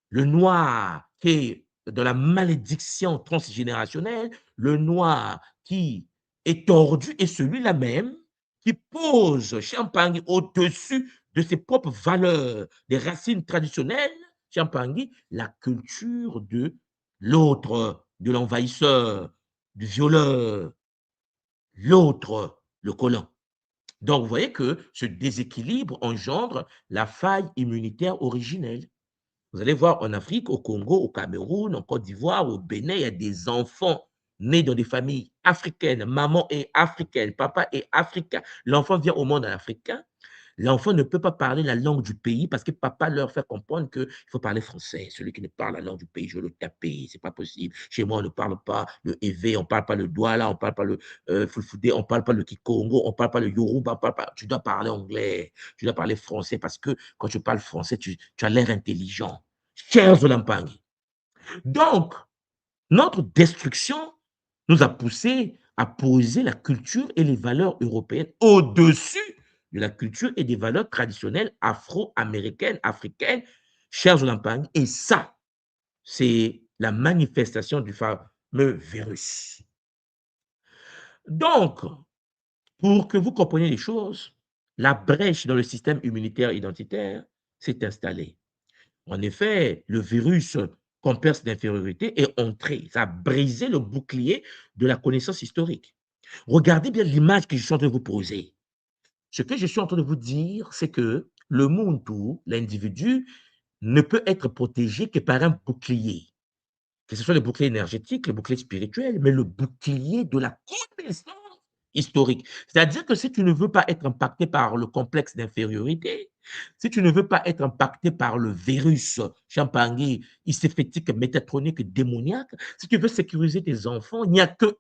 Le noir qui est dans la malédiction transgénérationnelle, le noir qui est tordu est celui-là même qui pose Champagne au-dessus de ses propres valeurs, des racines traditionnelles, Champagne, la culture de l'autre, de l'envahisseur, du violeur, l'autre, le colon. Donc, vous voyez que ce déséquilibre engendre la faille immunitaire originelle. Vous allez voir en Afrique, au Congo, au Cameroun, en Côte d'Ivoire, au Bénin, il y a des enfants nés dans des familles africaines. Maman est africaine, papa est africain. L'enfant vient au monde africain. L'enfant ne peut pas parler la langue du pays parce que papa leur fait comprendre qu'il faut parler français. Celui qui ne parle la langue du pays, je vais le taper. C'est pas possible. Chez moi, on ne parle pas le évé, on ne parle pas le douala, on ne parle pas le fulfudé, on ne parle pas le kikongo, on ne parle pas le yoruba. On parle pas. Tu dois parler anglais, tu dois parler français parce que quand tu parles français, tu as l'air intelligent. Chers Olampangi. Donc, notre destruction nous a poussé à poser la culture et les valeurs européennes au-dessus de la culture et des valeurs traditionnelles afro-américaines, africaines, chers Olampang. Et ça, c'est la manifestation du fameux virus. Donc, pour que vous compreniez les choses, la brèche dans le système immunitaire identitaire s'est installée. En effet, le virus complexe d'infériorité est entré. Ça a brisé le bouclier de la connaissance historique. Regardez bien l'image que je suis en train de vous poser. Ce que je suis en train de vous dire, c'est que le monde tout, l'individu, ne peut être protégé que par un bouclier. Que ce soit le bouclier énergétique, le bouclier spirituel, mais le bouclier de la connaissance historique. C'est-à-dire que si tu ne veux pas être impacté par le complexe d'infériorité, si tu ne veux pas être impacté par le virus champagne, hystéphétique, métatronique, démoniaque, si tu veux sécuriser tes enfants, il n'y a qu'un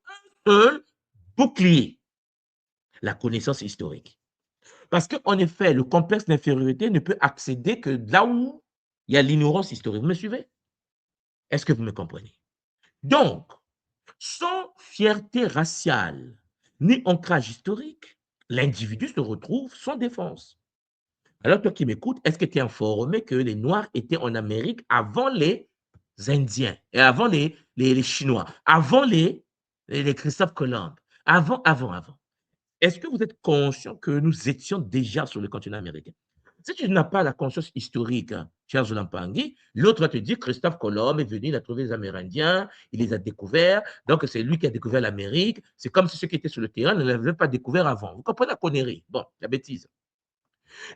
seul bouclier, la connaissance historique. Parce qu'en effet, le complexe d'infériorité ne peut accéder que là où il y a l'ignorance historique. Vous me suivez? Est-ce que vous me comprenez? Donc, sans fierté raciale ni ancrage historique, l'individu se retrouve sans défense. Alors toi qui m'écoutes, est-ce que tu es informé que les Noirs étaient en Amérique avant les Indiens et avant les Chinois, avant les Christophe Colomb, avant? Est-ce que vous êtes conscient que nous étions déjà sur le continent américain? Si tu n'as pas la conscience historique, hein, cher Zolampangui, l'autre va te dire Christophe Colomb est venu, il a trouvé les Amérindiens, il les a découverts, donc c'est lui qui a découvert l'Amérique. C'est comme si ceux qui étaient sur le terrain ne l'avaient pas découvert avant. Vous comprenez la connerie? Bon, la bêtise.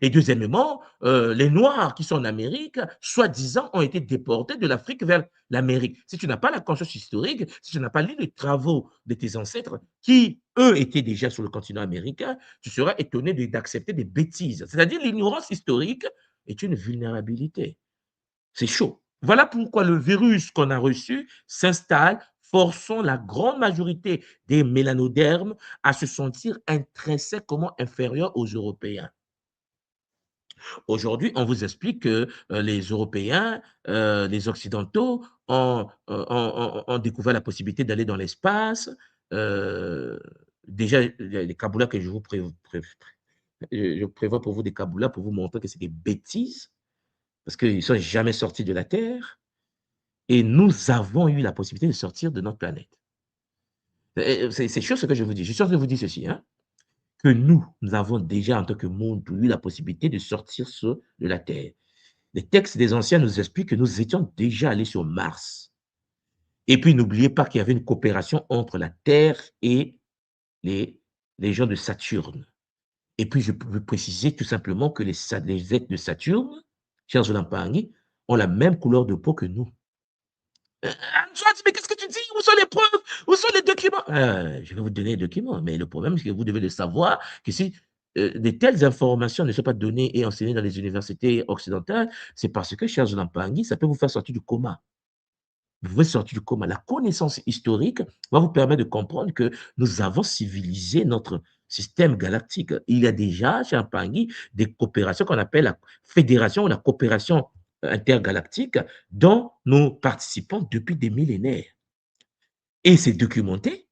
Et deuxièmement, les Noirs qui sont en Amérique, soi-disant, ont été déportés de l'Afrique vers l'Amérique. Si tu n'as pas la conscience historique, si tu n'as pas lu les travaux de tes ancêtres, qui, eux, étaient déjà sur le continent américain, tu seras étonné d'accepter des bêtises. C'est-à-dire l'ignorance historique est une vulnérabilité. C'est chaud. Voilà pourquoi le virus qu'on a reçu s'installe, forçant la grande majorité des mélanodermes à se sentir intrinsèquement inférieurs aux Européens. Aujourd'hui, on vous explique que les Européens, les Occidentaux ont découvert la possibilité d'aller dans l'espace. Euh, Déjà, les Kaboulas que je prévois pour vous des Kaboulas pour vous montrer que c'est des bêtises, parce qu'ils ne sont jamais sortis de la Terre. Et nous avons eu la possibilité de sortir de notre planète. C'est sûr ce que je vous dis. Je suis sûr que je vous dis ceci, hein, que nous avons déjà, en tant que monde, eu la possibilité de sortir de la Terre. Les textes des anciens nous expliquent que nous étions déjà allés sur Mars. Et puis, n'oubliez pas qu'il y avait une coopération entre la Terre et les, les gens de Saturne. Et puis, je peux préciser tout simplement que les êtres de Saturne, chers Olampangui, ont la même couleur de peau que nous. Antoine, mais qu'est-ce que tu dis? Où sont les preuves? Où sont les documents? Je vais vous donner les documents, mais le problème, c'est que vous devez le savoir que si de telles informations ne sont pas données et enseignées dans les universités occidentales, c'est parce que, cher Zolampangi, ça peut vous faire sortir du coma. Vous pouvez sortir du coma. La connaissance historique va vous permettre de comprendre que nous avons civilisé notre système galactique. Il y a déjà, cher Pangui, des coopérations qu'on appelle la fédération ou la coopération intergalactique dont nous participons depuis des millénaires. Et c'est documenté.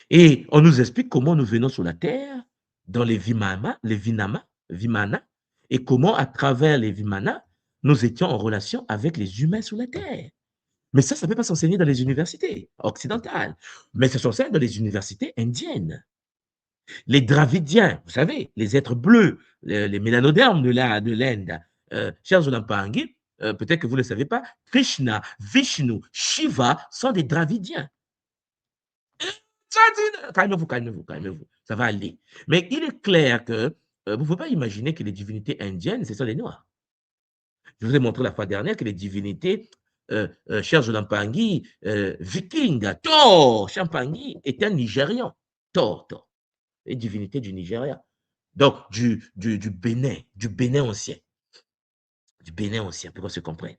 Et on nous explique comment nous venons sur la Terre dans les Vimana, et comment à travers les Vimana, nous étions en relation avec les humains sur la Terre. Mais ça ne peut pas s'enseigner dans les universités occidentales, mais ça s'enseigne dans les universités indiennes. Les Dravidiens, vous savez, les êtres bleus, les mélanodermes de l'Inde, chers Olampangui, peut-être que vous ne le savez pas, Krishna, Vishnu, Shiva sont des Dravidiens. Calmez-vous, calmez-vous, calmez-vous, ça va aller. Mais il est clair que vous ne pouvez pas imaginer que les divinités indiennes, ce sont les Noirs. Je vous ai montré la fois dernière que les divinités, cher Zolampangi, vikings, Thor, Champangui, est un Nigérian. Thor, les divinités du Nigeria. Donc, du Bénin ancien. Du Bénin ancien, pour qu'on se comprenne.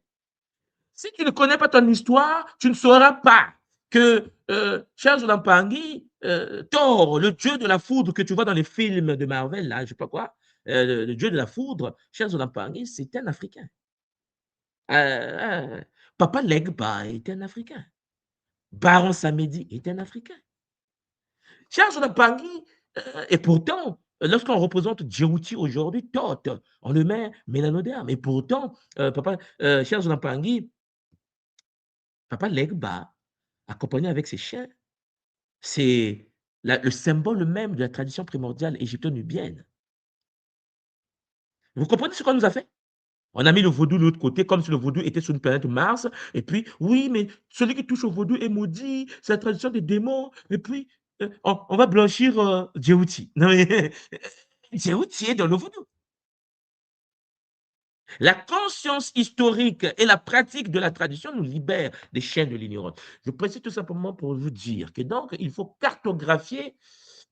Si tu ne connais pas ton histoire, tu ne sauras pas que cher Zolampangi, Thor, le dieu de la foudre que tu vois dans les films de Marvel, là, je ne sais pas quoi, le dieu de la foudre, cher Zolampangi, c'est un Africain. Papa Legba était un Africain. Baron Samedi était un Africain. Charles Bangui, et pourtant, lorsqu'on représente Djibouti aujourd'hui, on le met mélanoderme. Et pourtant, Charles Bangui, Papa Legba, accompagné avec ses chiens, c'est le symbole même de la tradition primordiale égypto-nubienne. Vous comprenez ce qu'on nous a fait? On a mis le vaudou de l'autre côté, comme si le vaudou était sur une planète Mars. Et puis, oui, mais celui qui touche au vaudou est maudit, c'est la tradition des démons. Et puis, on va blanchir Djibouti. Non, mais Djibouti est dans le vaudou. La conscience historique et la pratique de la tradition nous libèrent des chaînes de l'ignorance. Je précise tout simplement pour vous dire que donc, il faut cartographier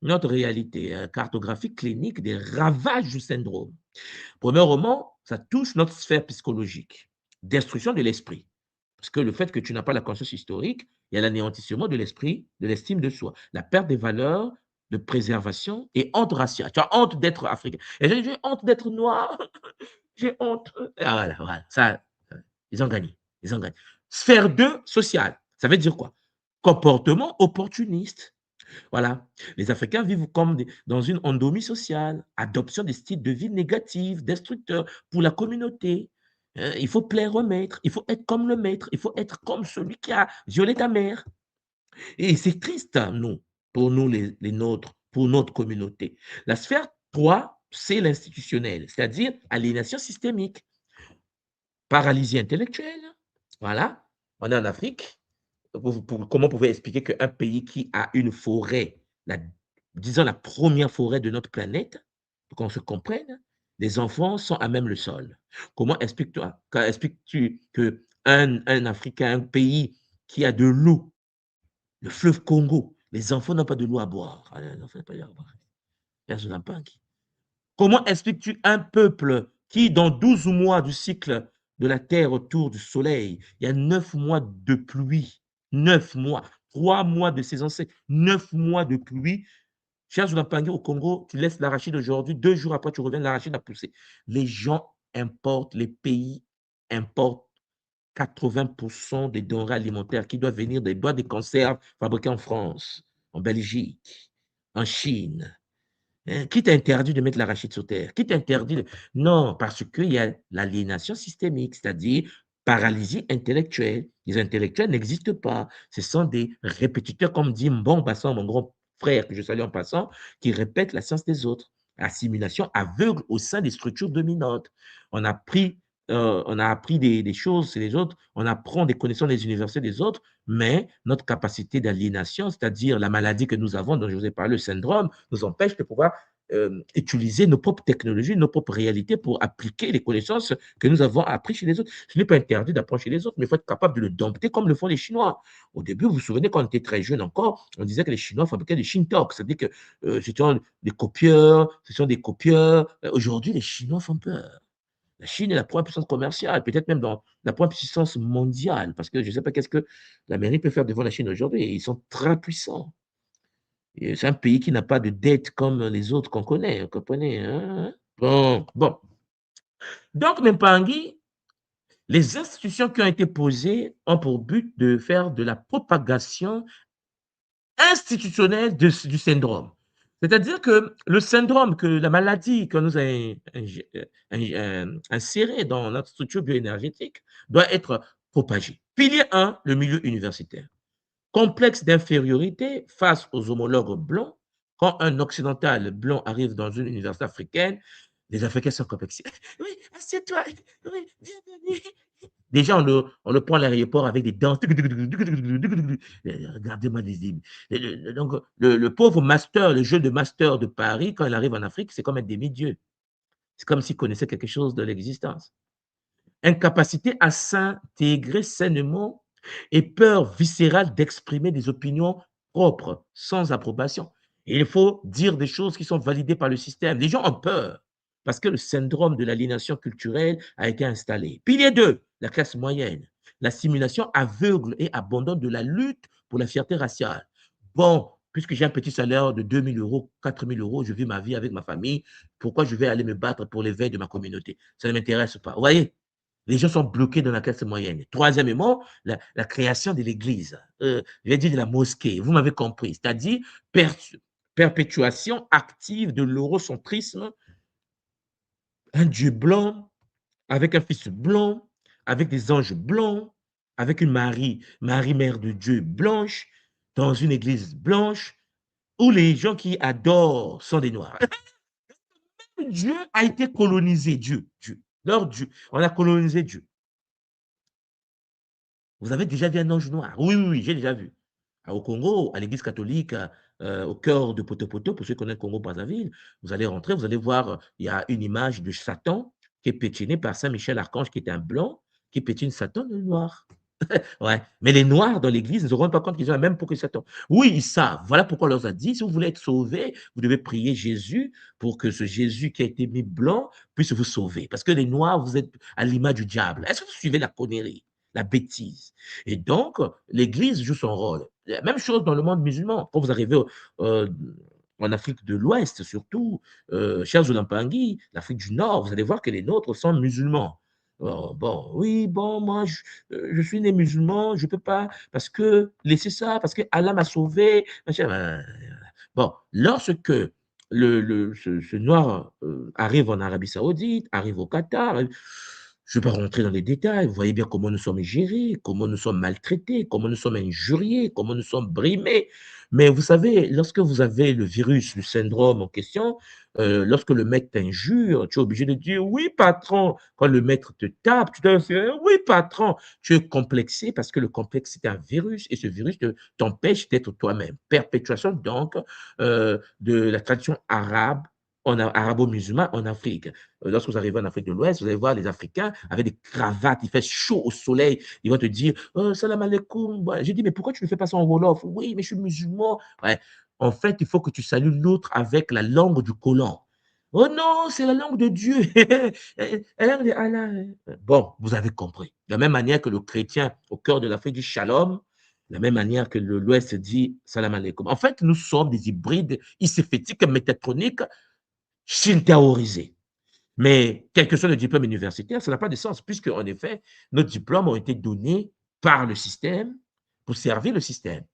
notre réalité, cartographie clinique des ravages du syndrome. Premièrement, ça touche notre sphère psychologique, destruction de l'esprit. Parce que le fait que tu n'as pas la conscience historique, il y a l'anéantissement de l'esprit, de l'estime de soi, la perte des valeurs, de préservation et honte raciale. Tu as honte d'être africain. Et j'ai honte d'être noir. J'ai honte. Ah, voilà. Ça, ils ont gagné. Ils ont gagné. Sphère 2, sociale. Ça veut dire quoi? Comportement opportuniste. Voilà. Les Africains vivent comme dans une endormie sociale, adoption des styles de vie négatifs, destructeurs pour la communauté. Il faut plaire au maître, il faut être comme le maître, il faut être comme celui qui a violé ta mère. Et c'est triste, hein, nous, pour nous les nôtres, pour notre communauté. La sphère 3, c'est l'institutionnel, c'est-à-dire aliénation systémique, paralysie intellectuelle. Voilà, on est en Afrique. Comment vous pouvez expliquer qu'un pays qui a une forêt, disons la première forêt de notre planète, pour qu'on se comprenne, les enfants sont à même le sol. Comment expliques-tu qu'un Africain, un pays qui a de l'eau, le fleuve Congo, les enfants n'ont pas de l'eau à boire? Ah, les enfants n'ont pas de l'eau à boire. Personne n'en parle. Comment expliques-tu un peuple qui, dans 12 mois du cycle de la Terre autour du Soleil, il y a 9 mois de pluie, 9 mois, 3 mois de saison sèche, 9 mois de pluie. Cherche la pangue au Congo, tu laisses l'arachide aujourd'hui, 2 jours après, tu reviens, l'arachide a poussé. Les gens importent, les pays importent 80% des denrées alimentaires qui doivent venir des boîtes de conserve fabriquées en France, en Belgique, en Chine. Qui t'interdit de mettre l'arachide sur terre? Qui t'interdit de... Non, parce qu'il y a l'aliénation systémique, c'est-à-dire paralysie intellectuelle. Les intellectuels n'existent pas. Ce sont des répétiteurs, comme dit Mbon Passant, mon grand frère que je salue en passant, qui répètent la science des autres. Assimilation aveugle au sein des structures dominantes. On a pris, on a appris des choses chez les autres, on apprend des connaissances des universités des autres, mais notre capacité d'aliénation, c'est-à-dire la maladie que nous avons, dont je vous ai parlé, le syndrome, nous empêche de pouvoir utiliser nos propres technologies, nos propres réalités pour appliquer les connaissances que nous avons apprises chez les autres. Ce n'est pas interdit d'apprendre chez les autres, mais il faut être capable de le dompter comme le font les Chinois. Au début, vous vous souvenez, quand on était très jeune encore, on disait que les Chinois fabriquaient des Shintok, c'est-à-dire que ce sont des copieurs, ce sont des copieurs. Aujourd'hui, les Chinois font peur. La Chine est la première puissance commerciale, peut-être même dans la première puissance mondiale, parce que je ne sais pas qu'est-ce que l'Amérique peut faire devant la Chine aujourd'hui. Ils sont très puissants. Et c'est un pays qui n'a pas de dette comme les autres qu'on connaît, vous comprenez, hein? Bon. Donc, Mempangui, les institutions qui ont été posées ont pour but de faire de la propagation institutionnelle du syndrome. C'est-à-dire que le syndrome, que la maladie que nous a insérée dans notre structure bioénergétique doit être propagée. Pilier 1, le milieu universitaire. Complexe d'infériorité face aux homologues blancs. Quand un occidental blanc arrive dans une université africaine, les Africains sont complexés. Oui, assieds-toi. Oui, bienvenue. Déjà, on le prend à l'aéroport avec des danses. Regardez-moi donc, le pauvre master, le jeune de master de Paris, quand il arrive en Afrique, c'est comme un demi-dieu. C'est comme s'il connaissait quelque chose de l'existence. Incapacité à s'intégrer sainement et peur viscérale d'exprimer des opinions propres, sans approbation. Et il faut dire des choses qui sont validées par le système. Les gens ont peur parce que le syndrome de l'aliénation culturelle a été installé. Pilier 2, la classe moyenne. L'assimilation aveugle et abandonne de la lutte pour la fierté raciale. Bon, puisque j'ai un petit salaire de 2 000 euros, 4 000 euros, je vis ma vie avec ma famille, pourquoi je vais aller me battre pour l'éveil de ma communauté? Ça ne m'intéresse pas. Vous voyez, les gens sont bloqués dans la classe moyenne. Troisièmement, la création de l'Église, je vais dire de la mosquée, vous m'avez compris, c'est-à-dire perpétuation active de l'eurocentrisme, un Dieu blanc, avec un fils blanc, avec des anges blancs, avec une Marie mère de Dieu blanche, dans une église blanche, où les gens qui adorent sont des noirs. Dieu a été colonisé, Dieu. Leur Dieu, on a colonisé Dieu. Vous avez déjà vu un ange noir? Oui, oui, oui, j'ai déjà vu. Au Congo, à l'église catholique, au cœur de Potopoto, pour ceux qui connaissent le Congo-Brazzaville, vous allez rentrer, vous allez voir, il y a une image de Satan qui est pétrinée par Saint Michel Archange, qui est un blanc, qui pétine Satan le noir. Ouais, mais les noirs dans l'église ne se rendent pas compte qu'ils ont la même peau que Satan. Oui, ils savent. Voilà pourquoi on leur a dit, si vous voulez être sauvé, vous devez prier Jésus pour que ce Jésus qui a été mis blanc puisse vous sauver. Parce que les noirs, vous êtes à l'image du diable. Est-ce que vous suivez la connerie, la bêtise? Et donc, l'église joue son rôle. La même chose dans le monde musulman. Quand vous arrivez euh, en Afrique de l'Ouest, surtout, Charles Oulampangui, l'Afrique du Nord, vous allez voir que les nôtres sont musulmans. Oh, bon, oui, bon, moi, je suis né musulman, je ne peux pas, parce que, laisser ça, parce que Allah m'a sauvé. Machin, bon, lorsque ce noir arrive en Arabie Saoudite, arrive au Qatar, je ne vais pas rentrer dans les détails, vous voyez bien comment nous sommes gérés, comment nous sommes maltraités, comment nous sommes injuriés, comment nous sommes brimés. Mais vous savez, lorsque vous avez le virus, le syndrome en question, lorsque le mec t'injure, tu es obligé de dire oui, patron. Quand le maître te tape, tu dois dire oui, patron. Tu es complexé parce que le complexe, c'est un virus et ce virus t'empêche d'être toi-même. Perpétuation donc de la tradition arabe. Arabo-musulman en Afrique. Lorsque vous arrivez en Afrique de l'Ouest, vous allez voir les Africains avec des cravates, il fait chaud au soleil, ils vont te dire oh, salam alaikum. Ouais. J'ai dit, mais pourquoi tu ne fais pas ça en Wolof? Oui, mais je suis musulman. Ouais. En fait, il faut que tu salues l'autre avec la langue du Coran. Oh non, c'est la langue de Dieu. La langue de Allah. Bon, vous avez compris. De la même manière que le chrétien au cœur de l'Afrique dit shalom, de la même manière que l'Ouest dit salam alaikum. En fait, nous sommes des hybrides iséphétiques, métatroniques, shintaorisés. Mais quel que soit le diplôme universitaire, ça n'a pas de sens, puisque en effet, nos diplômes ont été donnés par le système pour servir le système.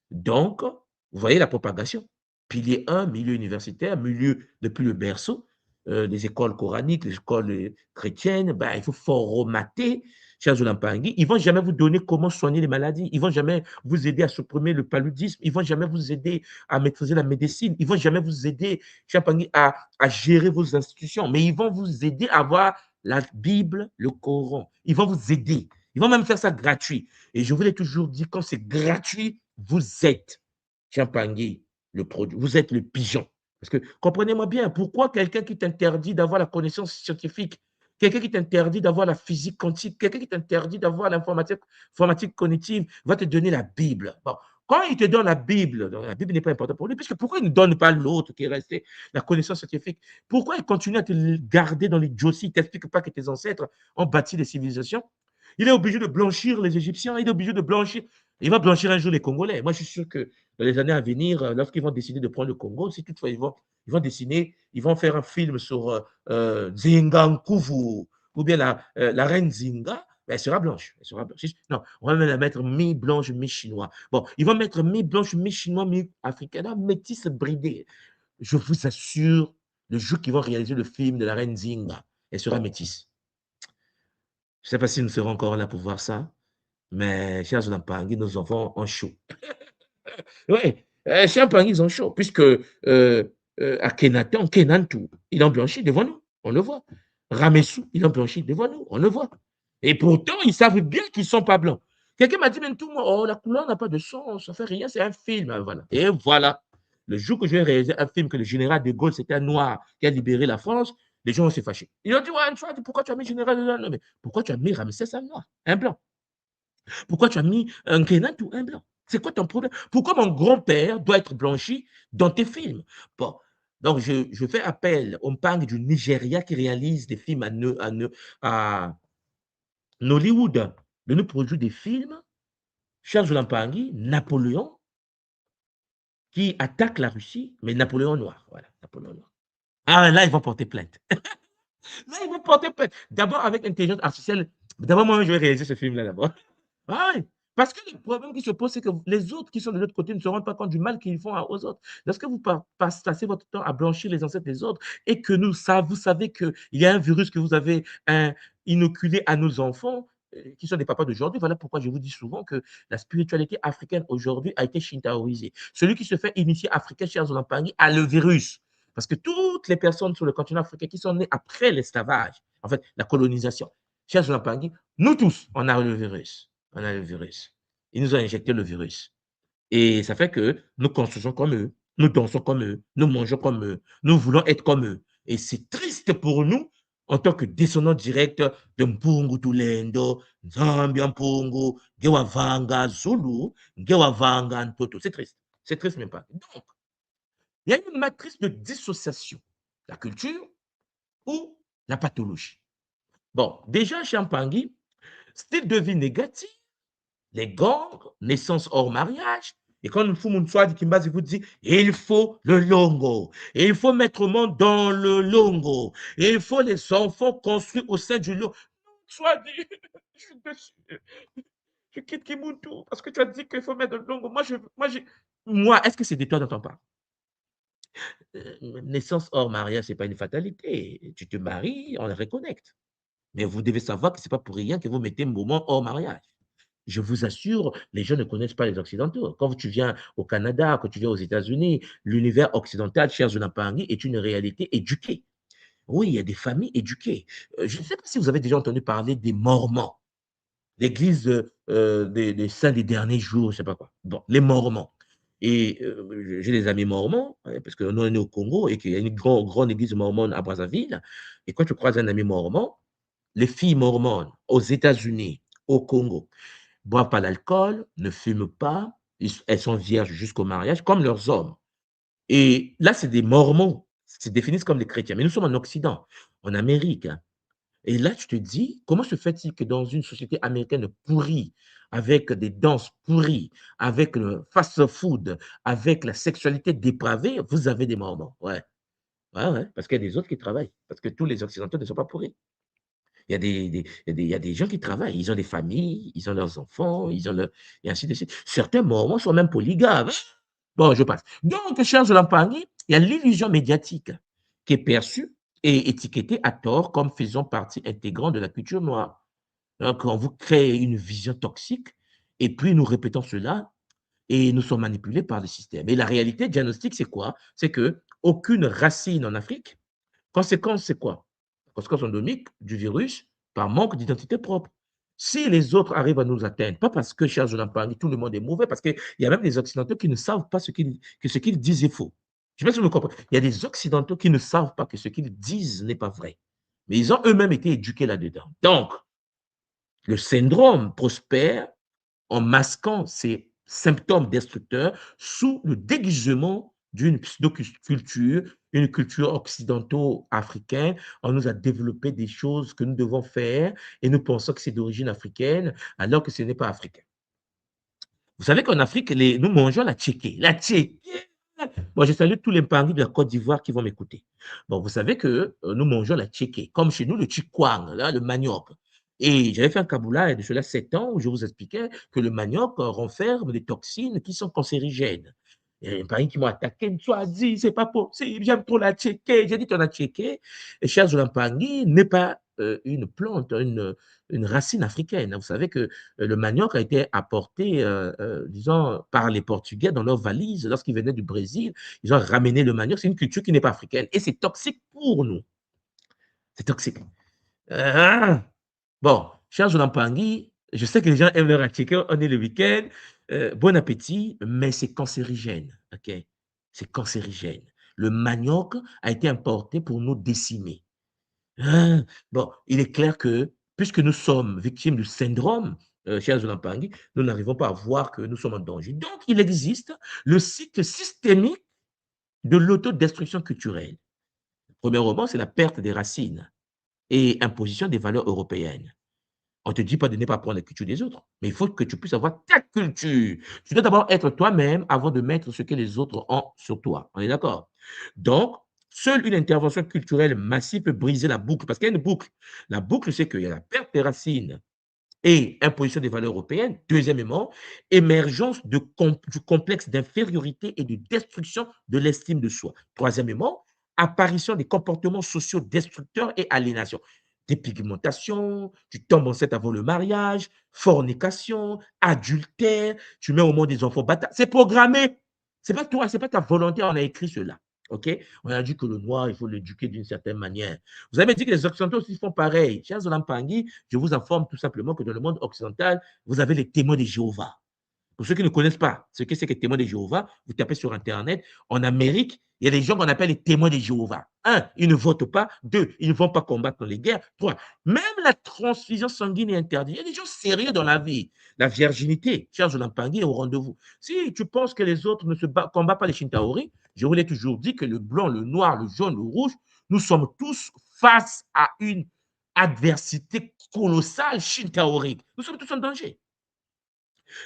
Donc, vous voyez la propagation. Pilier 1, milieu universitaire, milieu depuis le berceau, les écoles coraniques, les écoles chrétiennes, ben, il faut formater, chers Olampangui. Ils ne vont jamais vous donner comment soigner les maladies. Ils ne vont jamais vous aider à supprimer le paludisme. Ils ne vont jamais vous aider à maîtriser la médecine. Ils ne vont jamais vous aider, chers Pangui, à gérer vos institutions. Mais ils vont vous aider à avoir la Bible, le Coran. Ils vont vous aider. Ils vont même faire ça gratuit. Et je vous l'ai toujours dit, quand c'est gratuit, vous êtes Champagny, le produit, vous êtes le pigeon. Parce que comprenez-moi bien, pourquoi quelqu'un qui t'interdit d'avoir la connaissance scientifique, quelqu'un qui t'interdit d'avoir la physique quantique, quelqu'un qui t'interdit d'avoir l'informatique cognitive, va te donner la Bible. Bon, quand il te donne la Bible n'est pas importante pour lui, puisque pourquoi il ne donne pas l'autre qui est resté, la connaissance scientifique? Pourquoi il continue à te garder dans les jossis? Il ne t'explique pas que tes ancêtres ont bâti des civilisations? Il est obligé de blanchir les Égyptiens, il est obligé de blanchir. Il va blanchir un jour les Congolais. Moi, je suis sûr que dans les années à venir, lorsqu'ils vont décider de prendre le Congo, si toutefois ils vont dessiner, ils vont faire un film sur Zinga Nkuvu ou bien la reine Zinga, ben, elle sera blanche. Elle sera blanche. Non, on va même la mettre mi-blanche, mi-chinois. Bon, ils vont mettre mi-blanche, mi-chinois, mi-africaine, métisse bridée. Je vous assure, le jour qu'ils vont réaliser le film de la reine Zinga, elle sera métisse. Je ne sais pas si nous serons encore là pour voir ça, mais chers Olampangui, nos enfants ont chaud. Oui, chers Pangui, ils ont chaud, puisque à Kenaton, Kenantou, ils ont blanchi devant nous, on le voit. Ramessou, ils ont blanchi devant nous, on le voit. Et pourtant, ils savent bien qu'ils ne sont pas blancs. Quelqu'un m'a dit, mais tout, oh, la couleur n'a pas de sens, ça ne fait rien, c'est un film. Voilà. Et voilà. Le jour que je vais réaliser un film que le général de Gaulle, c'était un noir qui a libéré la France, les gens vont se fâcher. Ils ont dit, ouais, pourquoi tu as mis général de Gaulle? Non, mais pourquoi tu as mis Ramessès un noir, un blanc? Pourquoi tu as mis un Kenatou, un blanc? C'est quoi ton problème? Pourquoi mon grand-père doit être blanchi dans tes films? Bon, donc je fais appel au Mpang du Nigeria qui réalise des films à Nollywood, de nous produire des films, Charles Lampangi, Napoléon, qui attaque la Russie, mais Napoléon noir. Voilà, Napoléon noir. Ah, là, ils vont porter plainte. Là, ils vont porter plainte. D'abord, avec l'intelligence artificielle, d'abord, moi, je vais réaliser ce film-là d'abord. Ah oui, parce que le problème qui se pose, c'est que les autres qui sont de l'autre côté ne se rendent pas compte du mal qu'ils font aux autres. Lorsque vous passez votre temps à blanchir les ancêtres des autres et que vous savez qu'il y a un virus que vous avez inoculé à nos enfants, qui sont des papas d'aujourd'hui, voilà pourquoi je vous dis souvent que la spiritualité africaine aujourd'hui a été shintaoisée. Celui qui se fait initier africain chez Azolampangui a le virus. Parce que toutes les personnes sur le continent africain qui sont nées après l'esclavage, en fait, la colonisation, chez Azolampangui, nous tous, on a le virus. On a le virus. Ils nous ont injecté le virus. Et ça fait que nous construisons comme eux, nous dansons comme eux, nous mangeons comme eux, nous voulons être comme eux. Et c'est triste pour nous, en tant que descendants directs de Mpungu Tulendo, Zambia Mpungu, Gewavanga Zulu, Gewavanga Ntoto. C'est triste. C'est triste même pas. Donc, il y a une matrice de dissociation. La culture ou la pathologie. Bon, déjà, chez Champangui, style de vie négatif, les gangs, naissance hors mariage. Et quand Foumounsoa dit Kimbazi vous dit, il faut le longo, il faut mettre au monde dans le longo, et il faut les enfants construits au sein du longo. Soit dit, je suis déçu. Je quitte Kimuntu parce que tu as dit qu'il faut mettre de l'ongle. Moi, est-ce que c'est de toi dont on parle? Naissance hors mariage, c'est pas une fatalité. Tu te maries, on le reconnecte. Mais vous devez savoir que c'est pas pour rien que vous mettez un moment hors mariage. Je vous assure, les gens ne connaissent pas les Occidentaux. Quand tu viens au Canada, quand tu viens aux États-Unis, l'univers occidental, cher Jonathan, est une réalité éduquée. Oui, il y a des familles éduquées. Je ne sais pas si vous avez déjà entendu parler des Mormons, l'église des saints des derniers jours, je ne sais pas quoi. Bon, les Mormons. Et j'ai des amis mormons, hein, parce que nous, on est né au Congo et qu'il y a une grande église mormone à Brazzaville. Et quand tu croises un ami mormon, les filles mormones aux États-Unis, au Congo, boivent pas d'alcool, ne fument pas, elles sont vierges jusqu'au mariage, comme leurs hommes. Et là, c'est des mormons, ils se définissent comme des chrétiens. Mais nous sommes en Occident, en Amérique, hein. Et là, tu te dis, comment se fait-il que dans une société américaine pourrie, avec des danses pourries, avec le fast-food, avec la sexualité dépravée, vous avez des mormons? Ouais, ouais, ouais, parce qu'il y a des autres qui travaillent, parce que tous les Occidentaux ne sont pas pourris. Il y a il y a des gens qui travaillent, ils ont des familles, ils ont leurs enfants, ils ont leur et ainsi de suite. Certains mormons sont même polygames, hein. Bon, je passe. Donc, cher Zolampagny, il y a l'illusion médiatique qui est perçue et étiquetée à tort comme faisant partie intégrante de la culture noire. Donc, on vous crée une vision toxique et puis nous répétons cela et nous sommes manipulés par le système. Et la réalité diagnostique, c'est quoi? C'est que aucune racine en Afrique. Conséquence, c'est quoi? Conséquence endémique du virus par manque d'identité propre. Si les autres arrivent à nous atteindre, pas parce que, cher Jonathan, tout le monde est mauvais, parce qu'il y a même des Occidentaux qui ne savent pas que ce qu'ils disent est faux. Je ne sais pas si vous me comprenez. Il y a des Occidentaux qui ne savent pas que ce qu'ils disent n'est pas vrai. Mais ils ont eux-mêmes été éduqués là-dedans. Donc, le syndrome prospère en masquant ces symptômes destructeurs sous le déguisement d'une pseudo-culture, une culture occidentaux-africaine. On nous a développé des choses que nous devons faire et nous pensons que c'est d'origine africaine alors que ce n'est pas africain. Vous savez qu'en Afrique, nous mangeons la tchéké. La tchéké. Bon, je salue tous les paris de la Côte d'Ivoire qui vont m'écouter. Bon, vous savez que nous mangeons la tchéké, comme chez nous, le tchikwang, là, le manioc. Et j'avais fait un kaboula il y a de cela 7 ans où je vous expliquais que le manioc renferme des toxines qui sont cancérigènes. Il y a un pari qui m'a attaqué, tu as dit, c'est pas possible, j'aime trop la tchéké. J'ai dit, ton la tchéké, et cher Zolampangui, n'est pas une plante, une racine africaine. Vous savez que le manioc a été apporté, disons, par les Portugais dans leurs valises lorsqu'ils venaient du Brésil. Ils ont ramené le manioc. C'est une culture qui n'est pas africaine et c'est toxique pour nous. C'est toxique. Ah! Bon, cher Jonathan Pangui, je sais que les gens aiment leur attiquer, on est le week-end. Bon appétit, mais c'est cancérigène. OK? C'est cancérigène. Le manioc a été importé pour nous décimer. Ah, bon, il est clair que puisque nous sommes victimes du syndrome, cher Zolampangui, nous n'arrivons pas à voir que nous sommes en danger. Donc, il existe le cycle systémique de l'autodestruction culturelle. Premièrement, c'est la perte des racines et imposition des valeurs européennes. On ne te dit pas de ne pas prendre la culture des autres, mais il faut que tu puisses avoir ta culture. Tu dois d'abord être toi-même avant de mettre ce que les autres ont sur toi. On est d'accord? Donc, seule une intervention culturelle massive peut briser la boucle, parce qu'il y a une boucle. La boucle, c'est qu'il y a la perte des racines et imposition des valeurs européennes. Deuxièmement, émergence du complexe d'infériorité et de destruction de l'estime de soi. Troisièmement, apparition des comportements sociaux destructeurs et aliénation. Dépigmentation, tu tombes enceinte avant le mariage, fornication, adultère, tu mets au monde des enfants bâtards. C'est programmé. C'est pas toi, c'est pas ta volonté, on a écrit cela. OK? On a dit que le noir, il faut l'éduquer d'une certaine manière. Vous avez dit que les Occidentaux aussi font pareil. Chers Pangui, je vous informe tout simplement que dans le monde occidental, vous avez les témoins de Jéhovah. Pour ceux qui ne connaissent pas ce que c'est que les témoins de Jéhovah, vous tapez sur Internet. En Amérique, il y a des gens qu'on appelle les témoins de Jéhovah. Un, ils ne votent pas. Deux, ils ne vont pas combattre dans les guerres. Trois, même la transfusion sanguine est interdite. Il y a des gens sérieux dans la vie. La virginité, cher Jonathan Pangui, est au rendez-vous. Si tu penses que les autres ne combattent pas les Shintaori, je vous l'ai toujours dit que le blanc, le noir, le jaune, le rouge, nous sommes tous face à une adversité colossale shintaorique. Nous sommes tous en danger.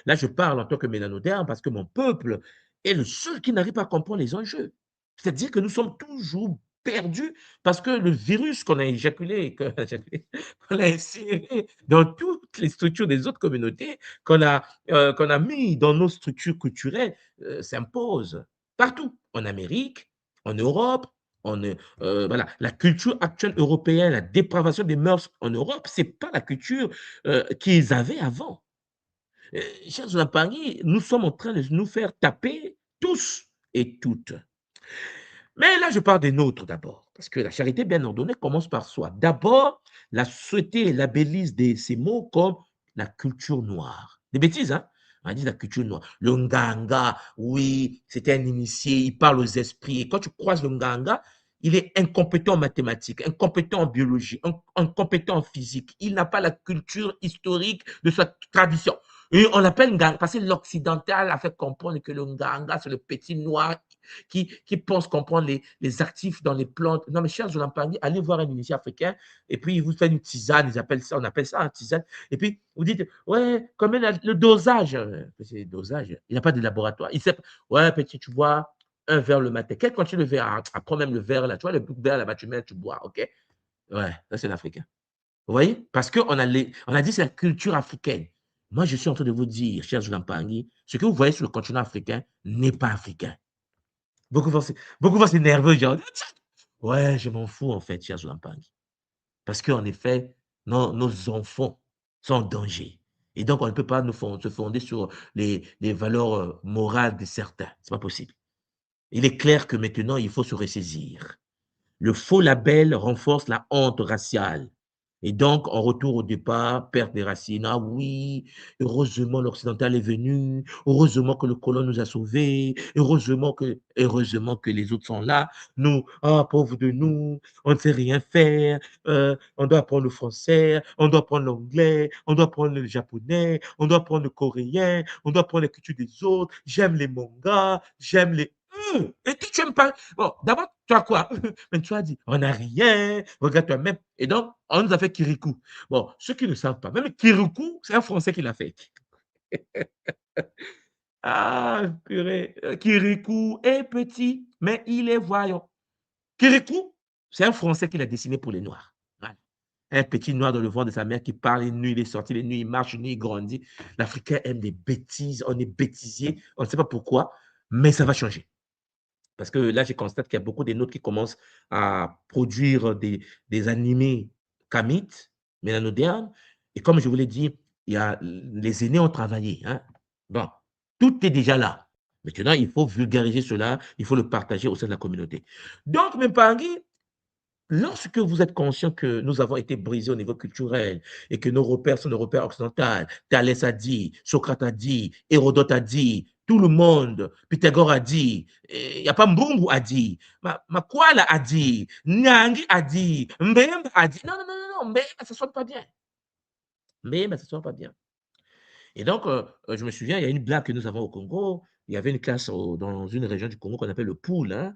Là, je parle en tant que mélanoderme parce que mon peuple est le seul qui n'arrive pas à comprendre les enjeux. C'est-à-dire que nous sommes toujours perdu parce que le virus qu'on a éjaculé, qu'on a inséré dans toutes les structures des autres communautés, qu'on a mis dans nos structures culturelles, s'impose partout, en Amérique, en Europe, voilà. La culture actuelle européenne, la dépravation des mœurs en Europe, c'est pas la culture, qu'ils avaient avant. Chers Paris, nous sommes en train de nous faire taper tous et toutes. Mais là, je parle des nôtres d'abord, parce que la charité bien ordonnée commence par soi. D'abord, la société labellise ces mots comme la culture noire. Des bêtises, hein? On dit la culture noire. Le Nganga, oui, c'était un initié, il parle aux esprits. Et quand tu croises le Nganga, il est incompétent en mathématiques, incompétent en biologie, incompétent en physique. Il n'a pas la culture historique de sa tradition. Et on l'appelle Nganga parce que l'occidental a fait comprendre que le Nganga, c'est le petit noir qui pensent comprendre les actifs dans les plantes. Non, mais chers Zolampangui, allez voir un initié africain et puis il vous fait une tisane, ils appellent ça, on appelle ça une tisane. Et puis vous dites, ouais, combien le dosage? C'est le dosage. Il n'y a pas de laboratoire. Il sait, ouais, petit, tu vois, un verre le matin. Quel quantité le verre? Prends même le verre là, tu vois, le verre là-bas, tu mets, tu bois, ok? Ouais, ça c'est l'Africain. Vous voyez? Parce on a dit c'est la culture africaine. Moi, je suis en train de vous dire, chers Zolampangui, ce que vous voyez sur le continent africain n'est pas africain. Beaucoup vont s'énerver, genre, ouais, je m'en fous en fait, cher Zouampang. Parce qu'en effet, nos enfants sont en danger. Et donc, on ne peut pas se fonder sur les valeurs morales de certains. Ce n'est pas possible. Il est clair que maintenant, il faut se ressaisir. Le faux label renforce la honte raciale. Et donc, en retour au départ, perte des racines. Ah oui, heureusement l'occidental est venu, heureusement que le colon nous a sauvés, heureusement que les autres sont là. Nous, ah pauvre de nous, on ne sait rien faire, on doit apprendre le français, on doit apprendre l'anglais, on doit apprendre le japonais, on doit apprendre le coréen, on doit apprendre la culture des autres. J'aime les mangas, j'aime les... Et tu n'aimes pas... Bon, d'abord, tu as quoi? Mais tu as dit, on n'a rien, regarde toi-même. Et donc, on nous a fait Kirikou. Bon, ceux qui ne savent pas, même Kirikou, c'est un Français qui l'a fait. Ah, purée. Kirikou est petit, mais il est voyant. Kirikou, c'est un Français qui l'a dessiné pour les Noirs. Voilà. Un petit noir dans le ventre de sa mère qui parle une nuit, il est sorti, les nuits, il marche, une nuit, il grandit. L'Africain aime des bêtises, on est bêtisier, on ne sait pas pourquoi, mais ça va changer. Parce que là, je constate qu'il y a beaucoup de nôtres qui commencent à produire des animés kamites, mélanodermes. Et comme je vous l'ai dit, il y a, les aînés ont travaillé. Hein. Bon, tout est déjà là. Maintenant, il faut vulgariser cela, il faut le partager au sein de la communauté. Donc, mes Pangui, lorsque vous êtes conscient que nous avons été brisés au niveau culturel et que nos repères sont des repères occidentaux, Thalès a dit, Socrate a dit, Hérodote a dit, tout le monde, Pythagore a dit, il n'y a pas Mbungu a dit, Makwala a dit, Nyangi a dit, Mbemba a dit. Non, non, non, non, Mbemba, ça ne sonne pas bien. Mbemba, ça ne sonne pas bien. Et donc, je me souviens, il y a une blague que nous avons au Congo. Il y avait une classe dans une région du Congo qu'on appelle le Poul, hein,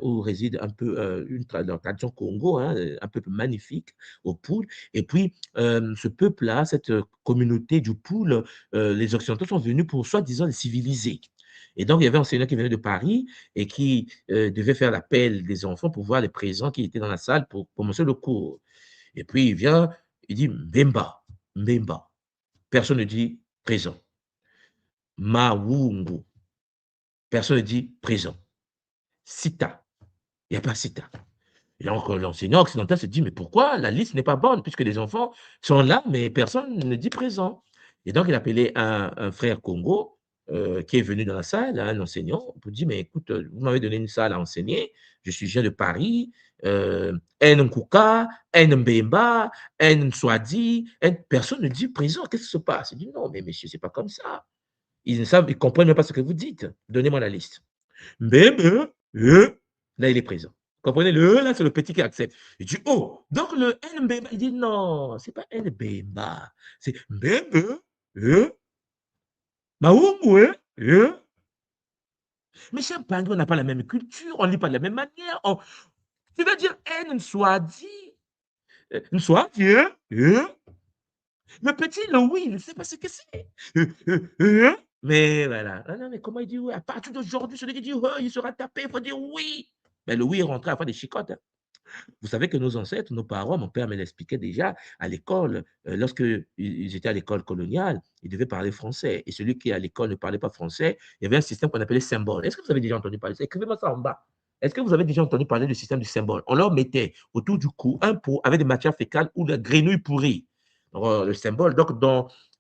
où réside un peu la tradition Congo, hein, un peuple magnifique au Poul. Et puis, ce peuple-là, cette communauté du Poul, les Occidentaux sont venus pour soi-disant les civiliser. Et donc, il y avait un enseignant qui venait de Paris et qui devait faire l'appel des enfants pour voir les présents qui étaient dans la salle pour commencer le cours. Et puis, il vient, il dit Mbemba, Mbemba. Personne ne dit présent. Mawungu. Personne ne dit présent. Sita. Il n'y a pas Sita. Et donc, l'enseignant occidental se dit, mais pourquoi la liste n'est pas bonne, puisque les enfants sont là, mais personne ne dit présent. Et donc, il a appelé un frère Congo qui est venu dans la salle, un enseignant, pour dire, mais écoute, vous m'avez donné une salle à enseigner, je suis jeune de Paris, Nkuka, Mbemba, Nswadi, personne ne dit présent, qu'est-ce qui se passe? Il dit, non, mais monsieur, c'est pas comme ça. Ils ne savent, ils comprennent même pas ce que vous dites. Donnez-moi la liste. Mbembe, là, il est présent. Comprenez, le là, c'est le petit qui accepte. Il dit, oh, donc le Mbemba, il dit, non, c'est pas Mbemba, c'est Mbembe, Maungu, mais chez Mpangui, on n'a pas la même culture, on ne lit pas de la même manière. Tu veux dire Nswadi, Nswadi, le petit, le oui, il ne sait pas ce que c'est. Mais voilà. Ah non, mais comment il dit oui? À partir d'aujourd'hui, celui qui dit oui, il sera tapé, il faut dire oui. Mais le oui est rentré à faire des chicottes, hein. Vous savez que nos ancêtres, nos parents, mon père me l'expliquait déjà à l'école, lorsque ils étaient à l'école coloniale, ils devaient parler français et celui qui à l'école ne parlait pas français, il y avait un système qu'on appelait symbole. Est-ce que vous avez déjà entendu parler de ça? Écrivez-moi ça en bas. Est-ce que vous avez déjà entendu parler du système du symbole? On leur mettait autour du cou un pot avec des matières fécales ou de la grenouille pourrie. Donc, le symbole, donc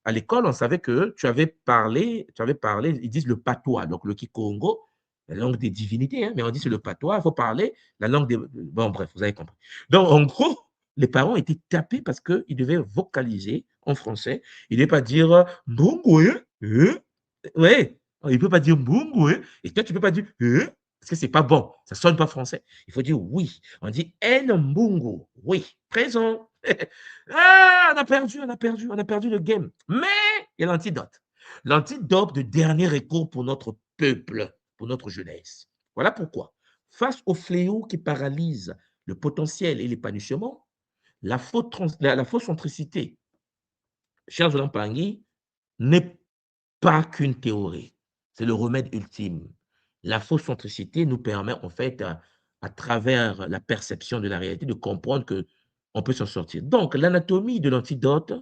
à l'école, on savait que tu avais parlé, ils disent le patois, donc le Kikongo, la langue des divinités, hein, mais on dit c'est le patois, il faut parler la langue des bon bref, vous avez compris. Donc en gros, les parents étaient tapés parce qu'ils devaient vocaliser en français. Il ne devaient pas dire: «Mbongo, ouais, il ne peut pas dire: «Mbongo, et toi tu ne peux pas dire: parce que c'est pas bon, ça sonne pas français. Il faut dire: «Oui». On dit: «El mbongo», oui, présent. Ah, on a perdu le game. Mais il y a l'antidote. L'antidote de dernier recours pour notre peuple, pour notre jeunesse. Voilà pourquoi face au fléau qui paralyse le potentiel et l'épanouissement, la fausse centricité, cher Zolan Pangui, n'est pas qu'une théorie. C'est le remède ultime. La fausse centricité nous permet, en fait, à travers la perception de la réalité, de comprendre que on peut s'en sortir. Donc, l'anatomie de l'antidote,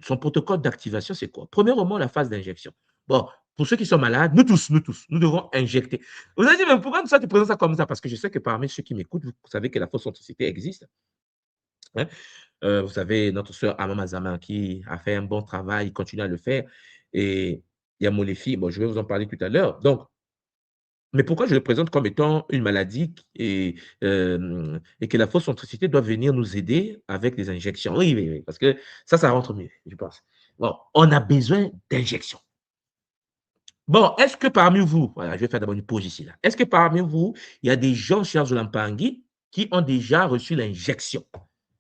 son protocole d'activation, c'est quoi? Premièrement, la phase d'injection. Bon, pour ceux qui sont malades, nous tous, nous devons injecter. Vous allez dire, mais pourquoi ça, tu présentes ça comme ça? Parce que je sais que parmi ceux qui m'écoutent, vous savez que la fausse centricité existe, hein. Vous savez, notre sœur Amma Mazama qui a fait un bon travail, continue à le faire. Et il y a Molefi, bon, je vais vous en parler tout à l'heure. Donc, mais pourquoi je le présente comme étant une maladie et que la fausse centricité doit venir nous aider avec des injections? Oui, oui, oui, parce que ça rentre mieux, je pense. Bon, on a besoin d'injections. Bon, est-ce que parmi vous, voilà, je vais faire d'abord une pause ici, là. Est-ce que parmi vous, il y a des gens, chers Zolampangui, qui ont déjà reçu l'injection?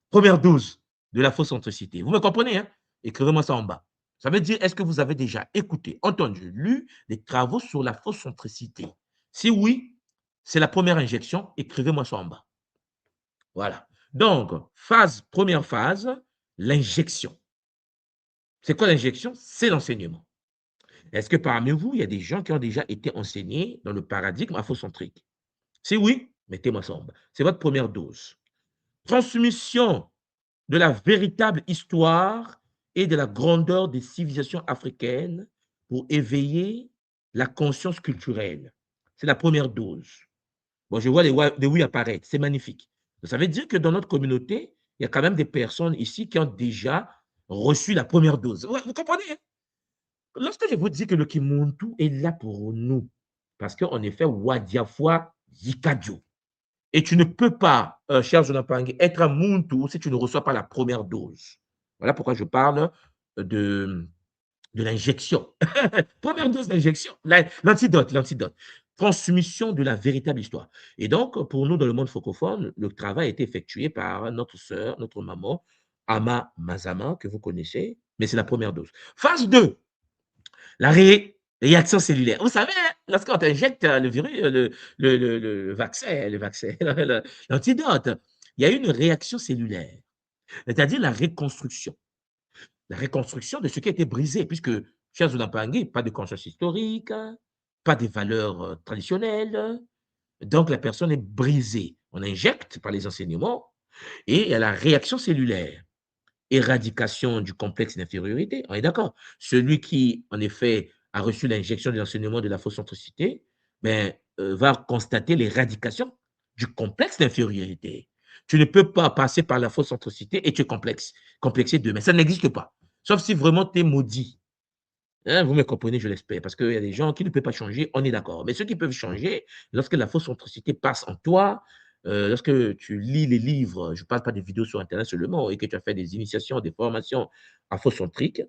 Première dose de la fausse centricité. Vous me comprenez, hein? Écrivez-moi ça en bas. Ça veut dire, est-ce que vous avez déjà écouté, entendu, lu des travaux sur la fausse centricité? Si oui, c'est la première injection, écrivez-moi ça en bas. Voilà. Donc, première phase, l'injection. C'est quoi l'injection? C'est l'enseignement. Est-ce que parmi vous, il y a des gens qui ont déjà été enseignés dans le paradigme afrocentrique? Si oui, mettez-moi ça en bas. C'est votre première dose. Transmission de la véritable histoire et de la grandeur des civilisations africaines pour éveiller la conscience culturelle. C'est la première dose. Bon, je vois les oui apparaître, c'est magnifique. Ça veut dire que dans notre communauté, il y a quand même des personnes ici qui ont déjà reçu la première dose. Ouais, vous comprenez, hein? Lorsque je vous dis que le Kimuntu est là pour nous, parce qu'en effet, Wadiafwa Yikadio. Et tu ne peux pas, cher Jonathan, être un Muntu si tu ne reçois pas la première dose. Voilà pourquoi je parle de l'injection. Première dose d'injection, l'antidote. Transmission de la véritable histoire. Et donc, pour nous, dans le monde francophone, le travail a été effectué par notre sœur, notre maman, Ama Mazama, que vous connaissez, mais c'est la première dose. Phase 2, la réaction cellulaire. Vous savez, hein, lorsqu'on t'injecte le virus, le vaccin, l'antidote, il y a une réaction cellulaire, c'est-à-dire la reconstruction. La reconstruction de ce qui a été brisé, puisque, cher Zoulampangui, pas de conscience historique, pas de valeurs traditionnelles. Donc, la personne est brisée. On injecte par les enseignements et il y a la réaction cellulaire. Éradication du complexe d'infériorité, on est d'accord. Celui qui, en effet, a reçu l'injection de l'enseignement de la fausse centricité, ben, va constater l'éradication du complexe d'infériorité. Tu ne peux pas passer par la fausse centricité et tu es complexé demain. Ça n'existe pas. Sauf si vraiment tu es maudit. Hein, vous me comprenez, je l'espère, parce qu'il y a des gens qui ne peuvent pas changer, on est d'accord. Mais ceux qui peuvent changer, lorsque la fausse centricité passe en toi, lorsque tu lis les livres, je ne parle pas des vidéos sur Internet seulement, et que tu as fait des initiations, des formations afrocentriques,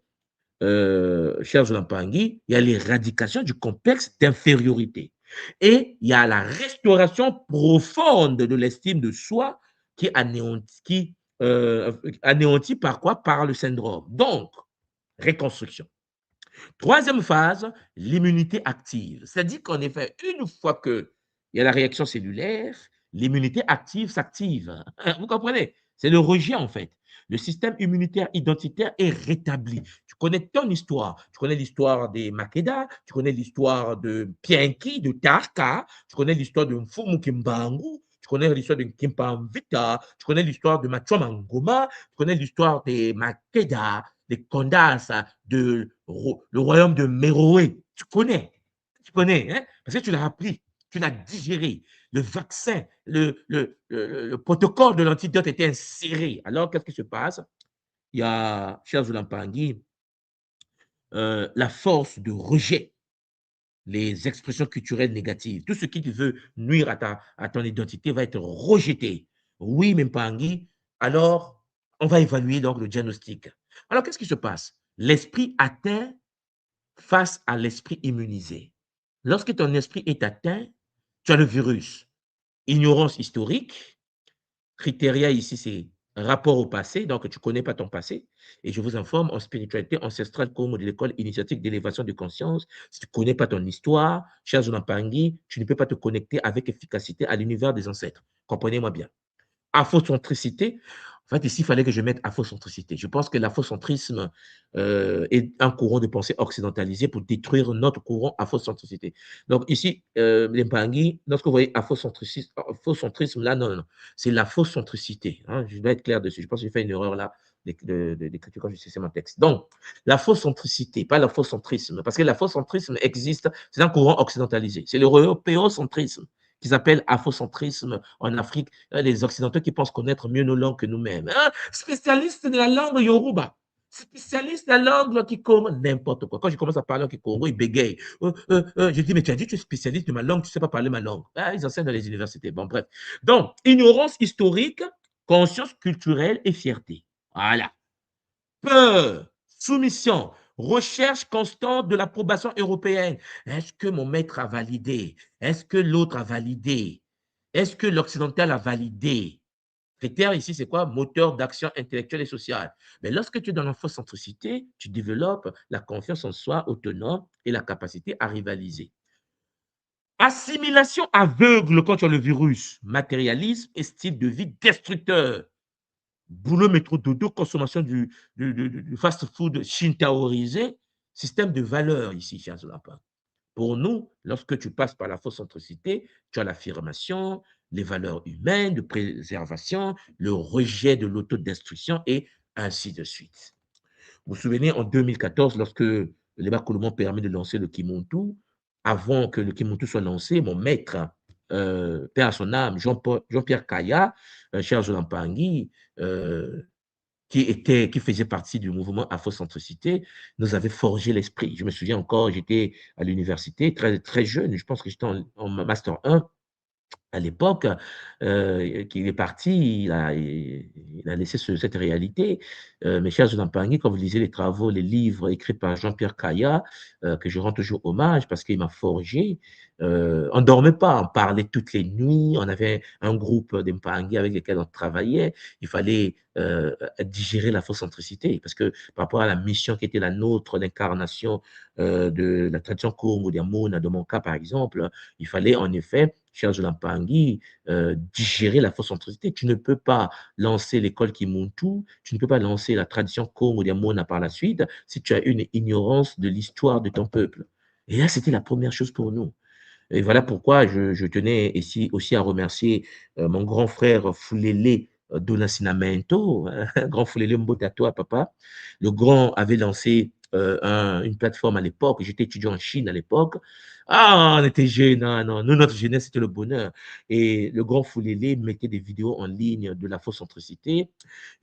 cher Zolampangui, il y a l'éradication du complexe d'infériorité. Et il y a la restauration profonde de l'estime de soi anéantie par quoi? Par le syndrome. Donc, reconstruction. Troisième phase, l'immunité active. C'est-à-dire qu'en effet, une fois qu'il y a la réaction cellulaire, l'immunité active s'active. Vous comprenez? C'est le rejet, en fait. le système immunitaire identitaire est rétabli. Tu connais ton histoire. Tu connais l'histoire des Makeda, tu connais l'histoire de Pienki, de Tarka, tu connais l'histoire de Mfumu Kimbangu, tu connais l'histoire de Kimpamvita, tu connais l'histoire de Machoma Ngoma, tu connais l'histoire des Makeda, des Kondas, le royaume de Meroé. Tu connais, hein? Parce que tu l'as appris, tu l'as digéré. Le vaccin, le protocole de l'antidote était inséré. Alors, qu'est-ce qui se passe? Il y a, cher Zulampangui, la force de rejet, les expressions culturelles négatives. Tout ce qui veut nuire à ton identité va être rejeté. Oui, Mpangi, alors on va évaluer donc le diagnostic. Alors, qu'est-ce qui se passe? L'esprit atteint face à l'esprit immunisé. Lorsque ton esprit est atteint, tu as le virus. Ignorance historique, Critériat ici, c'est rapport au passé, donc tu ne connais pas ton passé. Et je vous informe, en spiritualité ancestrale comme de l'école initiatique d'élévation de conscience, si tu ne connais pas ton histoire, cher Zonapangui, tu ne peux pas te connecter avec efficacité à l'univers des ancêtres. Comprenez-moi bien. Afrocentricité. En fait, ici, il fallait que je mette afrocentricité. Je pense que l'afrocentrisme est un courant de pensée occidentalisé pour détruire notre courant afrocentricité. Donc ici, les Mpangi, lorsque vous voyez afrocentrisme, là, non, non, non. C'est l'afrocentricité. Hein, je dois être clair dessus. Je pense que j'ai fait une erreur là d'écriture quand j'ai cessé mon texte. Donc, l'afrocentricité, pas l'afrocentrisme, parce que l'afrocentrisme existe, c'est un courant occidentalisé. C'est l'européocentrisme qui s'appelle afrocentrisme en Afrique, les Occidentaux qui pensent connaître mieux nos langues que nous-mêmes. Hein? Spécialiste de la langue Yoruba, spécialiste de la langue Kikongo, n'importe quoi. Quand je commence à parler en Kikongo, ils bégayent. Je dis, mais tu as dit que tu es spécialiste de ma langue, tu ne sais pas parler ma langue. Ah, ils enseignent dans les universités. Bon, bref. Donc, ignorance historique, conscience culturelle et fierté. Voilà. Peur, soumission, recherche constante de l'approbation européenne. Est-ce que mon maître a validé? Est-ce que l'autre a validé? Est-ce que l'occidental a validé? Critère ici, c'est quoi? Moteur d'action intellectuelle et sociale. Mais lorsque tu es dans l'infocentricité, tu développes la confiance en soi autonome et la capacité à rivaliser. Assimilation aveugle quand tu as le virus, matérialisme et style de vie destructeur. Boulot, métro, dodo, consommation du fast-food shintaorisé, système de valeurs ici, chez Azulapa. Pour nous, lorsque tu passes par la fausse centricité, tu as l'affirmation, les valeurs humaines de préservation, le rejet de l'autodestruction et ainsi de suite. Vous vous souvenez, en 2014, lorsque les Bakoulomon permis de lancer le Kimuntu, avant que le Kimuntu soit lancé, mon maître, père à son âme, Jean-Pierre Kaya, cher Zolampangi, qui faisait partie du mouvement afrocentricité, nous avait forgé l'esprit. Je me souviens encore, j'étais à l'université, très, très jeune, je pense que j'étais en Master 1 à l'époque, qu'il est parti, il a laissé cette réalité. Mes chers Zoulampangui, quand vous lisez les travaux, les livres écrits par Jean-Pierre Kaya, que je rends toujours hommage parce qu'il m'a forgé, on ne dormait pas, on parlait toutes les nuits, on avait un groupe d'Mpangui avec lesquels on travaillait, il fallait digérer la faucentricité parce que par rapport à la mission qui était la nôtre, l'incarnation de la tradition Congo, de mon cas par exemple, il fallait en effet cher Zolampangi, digérer la fausse centricité. Tu ne peux pas lancer l'école Kimuntu, tu ne peux pas lancer la tradition Congo Diamona par la suite si tu as une ignorance de l'histoire de ton peuple. Et là, c'était la première chose pour nous. Et voilà pourquoi je tenais ici aussi à remercier mon grand frère Fulele do Nascimento, grand Fulele Mbotato, papa. Le grand avait lancé une plateforme à l'époque. J'étais étudiant en Chine à l'époque. Ah, on était jeunes. Non, non. Nous, notre jeunesse, c'était le bonheur. Et le grand Fulele mettait des vidéos en ligne de la fausse centricité.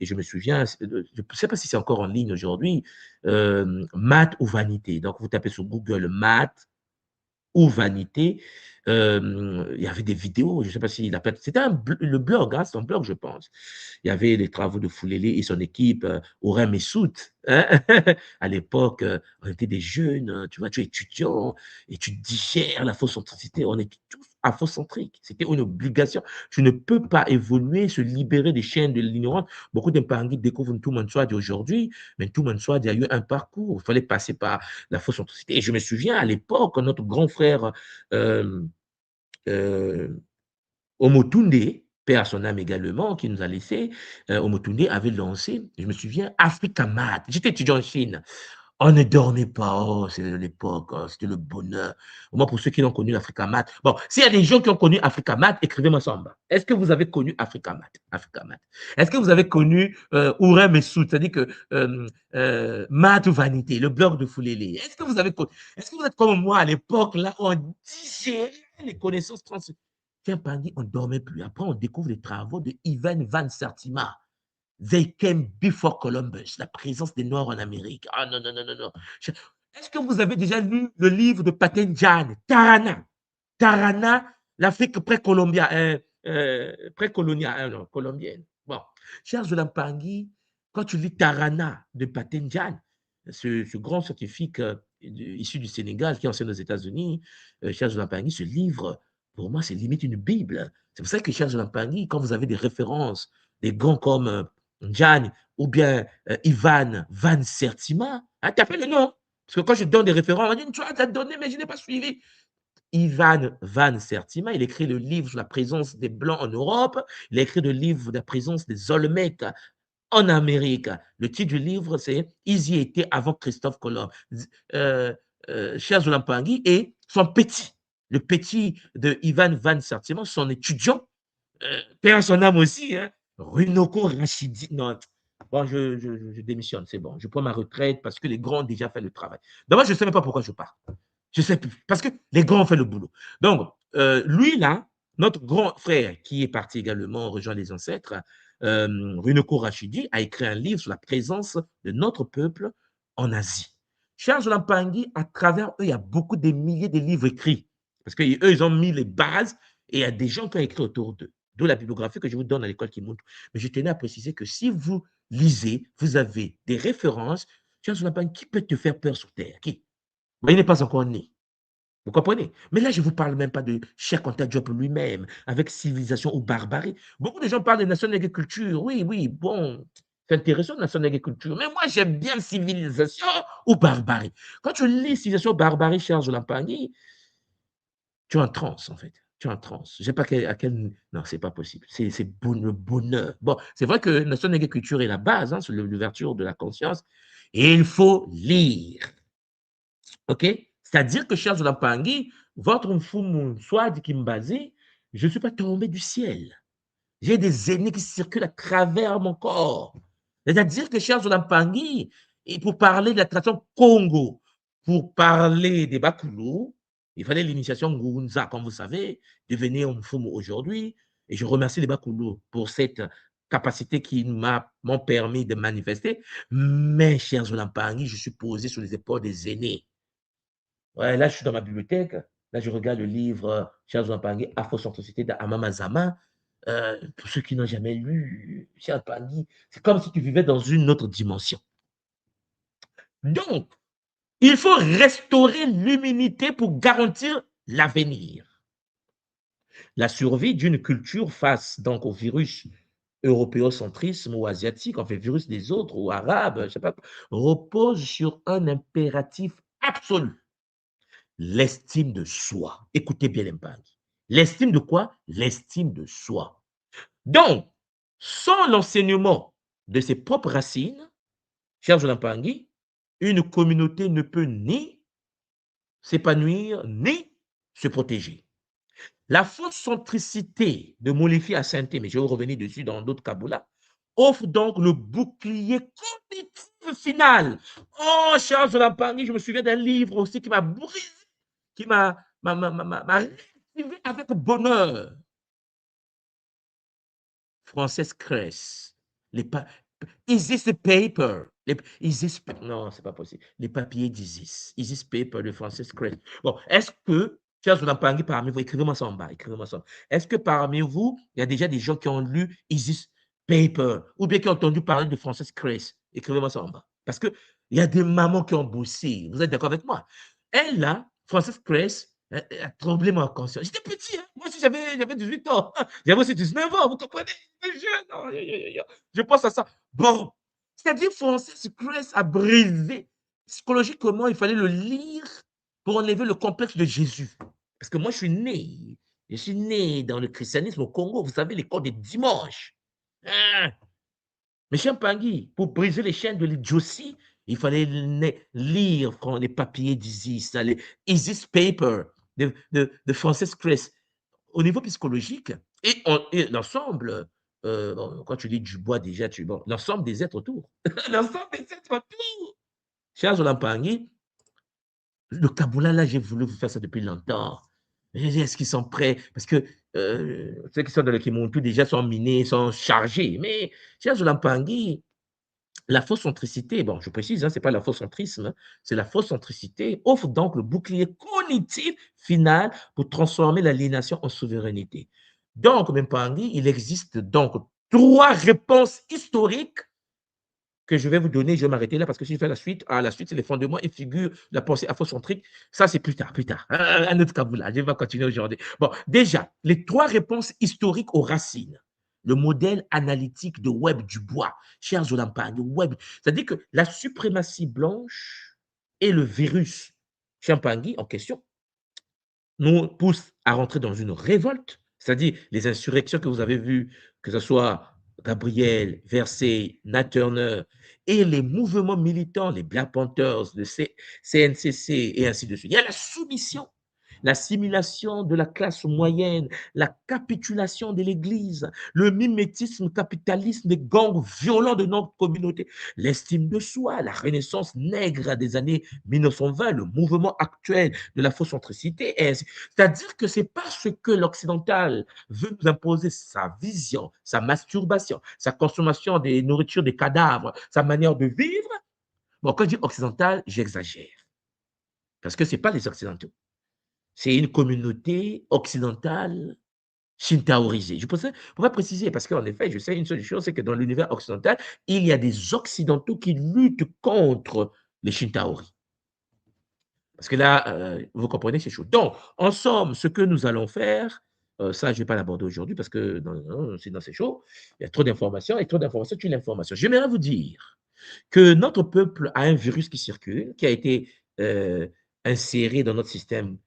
Et je me souviens, je ne sais pas si c'est encore en ligne aujourd'hui, maths ou vanité. Donc, vous tapez sur Google maths ou vanité. Il y avait des vidéos, je ne sais pas si c'était le blog, hein, c'est un blog, je pense. Il y avait les travaux de Foulélé et son équipe, Auré Messoud. Hein? À l'époque, on était des jeunes, tu vois, tu es étudiant et tu digères la fausse centricité. On était tous afrocentriques. C'était une obligation. Tu ne peux pas évoluer, se libérer des chaînes de l'ignorance. Beaucoup d'Empangui découvrent tout Mansoua d'aujourd'hui, mais tout Mansoua, il y a eu un parcours. Il fallait passer par la fausse centricité. Et je me souviens à l'époque, notre grand frère euh, Omotunde, paix à son âme également, qui nous a laissé, Omotunde avait lancé, je me souviens, Africa Mat. J'étais étudiant en Chine. On ne dormait pas, oh, c'est l'époque, oh, c'était le bonheur. Au moins pour ceux qui ont connu Africa Mat. Bon, s'il y a des gens qui ont connu Africa Mat, écrivez-moi ça en bas. Est-ce que vous avez connu Africa Mat? Africa Mat. Est-ce que vous avez connu Ourem et Soud, c'est-à-dire que Mat ou Vanité, le blog de Foulélé? Est-ce que vous avez connu? Est-ce que vous êtes comme moi à l'époque, là, on digérait les connaissances trans. Tiens, Pangui, on ne dormait plus. Après, on découvre les travaux de Ivan Van Sertima. They came before Columbus, la présence des Noirs en Amérique. Ah non, non, non, non, non. Est-ce que vous avez déjà lu le livre de Patenjan, Tarana? Tarana, l'Afrique pré-coloniale, non, colombienne. Bon, cher Zolampangui, quand tu lis Tarana de Patenjan, ce grand scientifique issu du Sénégal qui enseigne aux États-Unis, cher Zolampangui, ce livre, pour moi, c'est limite une Bible. C'est pour ça que, cher Zolampangui, quand vous avez des références, des grands comme Jan ou bien Ivan Van Sertima, hein, tu as fait le nom. Parce que quand je donne des références, on dit, tu as donné, mais je n'ai pas suivi. Ivan Van Sertima, il écrit le livre sur la présence des Blancs en Europe, il a écrit le livre sur la présence des Olmecs en Amérique. Le titre du livre, c'est « Ils y étaient avant Christophe Colomb ». Cher Zolampangui et son petit, le petit de Ivan Van Sertima, son étudiant, père son âme aussi, hein, Runoko Rachidi. Non, bon, je démissionne, c'est bon. Je prends ma retraite parce que les grands ont déjà fait le travail. D'abord, je ne sais même pas pourquoi je pars. Je ne sais plus. Parce que les grands ont fait le boulot. Donc, lui, là, notre grand frère, qui est parti également rejoindre les ancêtres, Runoko Rachidi, a écrit un livre sur la présence de notre peuple en Asie. Charles Lampangui, à travers eux, il y a beaucoup de milliers de livres écrits. Parce qu'eux, ils ont mis les bases et il y a des gens qui ont écrit autour d'eux. D'où la bibliographie que je vous donne à l'école qui montre. Mais je tenais à préciser que si vous lisez, vous avez des références. Charles Lampangui, qui peut te faire peur sur Terre? Qui? Mais il n'est pas encore né. Vous comprenez? Mais là, je ne vous parle même pas de Cheikh Anta Diop lui-même, avec civilisation ou barbarie. Beaucoup de gens parlent de nation d'agriculture. Oui, oui, bon, c'est intéressant, nation d'agriculture. Mais moi, j'aime bien civilisation ou barbarie. Quand tu lis civilisation ou barbarie, Charles Lampagny, tu es en transe, en fait. Tu es en transe. Je ne sais pas à quel. Non, ce n'est pas possible. C'est le bonheur. Bon, c'est vrai que nation d'agriculture est la base, hein, c'est l'ouverture de la conscience. Et il faut lire. OK? C'est-à-dire que, cher Zolapangui, votre mfumu Swad Kimbazi, je ne suis pas tombé du ciel. J'ai des aînés qui circulent à travers mon corps. C'est-à-dire que, cher Zolapangui, et pour parler de la tradition Congo, pour parler des Bakoulou, il fallait l'initiation Ngunza, comme vous savez, devenir mfumu aujourd'hui. Et je remercie les Bakoulou pour cette capacité qui m'ont permis de manifester. Mais, cher Zolapangui, je suis posé sur les épaules des aînés. Ouais, là, je suis dans ma bibliothèque. Là, je regarde le livre Charles Wampangui, Afrocentricité d'Amama Zama. Pour ceux qui n'ont jamais lu Charles Wampangui, c'est comme si tu vivais dans une autre dimension. Donc, il faut restaurer l'humanité pour garantir l'avenir. La survie d'une culture face donc au virus européocentrisme ou asiatique, enfin virus des autres ou arabe, je sais pas, repose sur un impératif absolu. L'estime de soi. Écoutez bien l'impact. L'estime de quoi? L'estime de soi. Donc, sans l'enseignement de ses propres racines, cher Jolampangui, une communauté ne peut ni s'épanouir, ni se protéger. La fausse centricité de Molifi à Sainté, mais je vais revenir dessus dans d'autres Kaboula, offre donc le bouclier cognitif final. Oh, cher Jolampangui, je me souviens d'un livre aussi qui m'a brisé, qui m'a réactivé avec bonheur. Frances Cress. Isis Paper. Non, c'est pas possible. Les papiers d'Isis. Isis Paper de Frances Cress. Bon, est-ce que, chers Onapangi, parmi vous, écrivez-moi ça en bas, écrivez-moi ça. Est-ce que parmi vous, il y a déjà des gens qui ont lu Isis Paper ou bien qui ont entendu parler de Frances Cress? Écrivez-moi ça en bas. Parce qu'il y a des mamans qui ont bossé. Vous êtes d'accord avec moi? Elle, là, Frances Cress, a tremblé mon conscience. J'étais petit, hein? Moi aussi, j'avais 18 ans. J'avais aussi 19 ans, vous comprenez? J'étais jeune. Oh, je pense à ça. Bon, c'est-à-dire Francis Cress a brisé. Psychologiquement, il fallait le lire pour enlever le complexe de Jésus. Parce que moi, je suis né Je suis né dans le christianisme au Congo, vous savez, l'école des dimanches. Hein? Mais Champagny, pour briser les chaînes de l'idiotie, il fallait lire les papiers d'Isis, les Isis Paper de Francis Cress. Au niveau psychologique, et l'ensemble, bon, quand tu lis Dubois déjà, bon, l'ensemble des êtres autour. L'ensemble des êtres autour. Charles Olampangui, le Kaboula, là, j'ai voulu vous faire ça depuis longtemps. Est-ce qu'ils sont prêts? Parce que ceux qui sont dans le Kimuntu déjà sont minés, sont chargés. Mais Charles Olampangui, la fausse centricité, bon, je précise, hein, ce n'est pas la fausse centrisme, hein, c'est la fausse centricité, offre donc le bouclier cognitif final pour transformer l'aliénation en souveraineté. Donc, Mpangui, il existe donc 3 réponses historiques que je vais vous donner. Je vais m'arrêter là parce que si je fais la suite, la suite, c'est les fondements et figures de la pensée afrocentrique. Ça, c'est plus tard, plus tard. Un autre Kaboula. Je vais continuer aujourd'hui. Bon, déjà, les 3 réponses historiques aux racines. Le modèle analytique de Webb Dubois, cher Zolampang, Webb, c'est-à-dire que la suprématie blanche et le virus Champangui en question nous poussent à rentrer dans une révolte, c'est-à-dire les insurrections que vous avez vues, que ce soit Gabriel, Versey, Nat Turner, et les mouvements militants, les Black Panthers, le CNCC, et ainsi de suite. Il y a la soumission, l'assimilation de la classe moyenne, la capitulation de l'Église, le mimétisme capitaliste des gangs violents de notre communauté, l'estime de soi, la renaissance nègre des années 1920, le mouvement actuel de la fausse centricité. C'est-à-dire que c'est parce que l'occidental veut nous imposer sa vision, sa masturbation, sa consommation des nourritures des cadavres, sa manière de vivre. Bon, quand je dis occidental, j'exagère. Parce que ce n'est pas les Occidentaux. C'est une communauté occidentale shintaorisée. Je pourrais préciser, parce qu'en effet, je sais une seule chose, c'est que dans l'univers occidental, il y a des Occidentaux qui luttent contre les shintaoris. Parce que là, vous comprenez, c'est chaud. Donc, en somme, ce que nous allons faire, ça, je ne vais pas l'aborder aujourd'hui parce que sinon c'est chaud. Il y a trop d'informations et trop d'informations tue l'information. J'aimerais vous dire que notre peuple a un virus qui circule, qui a été inséré dans notre système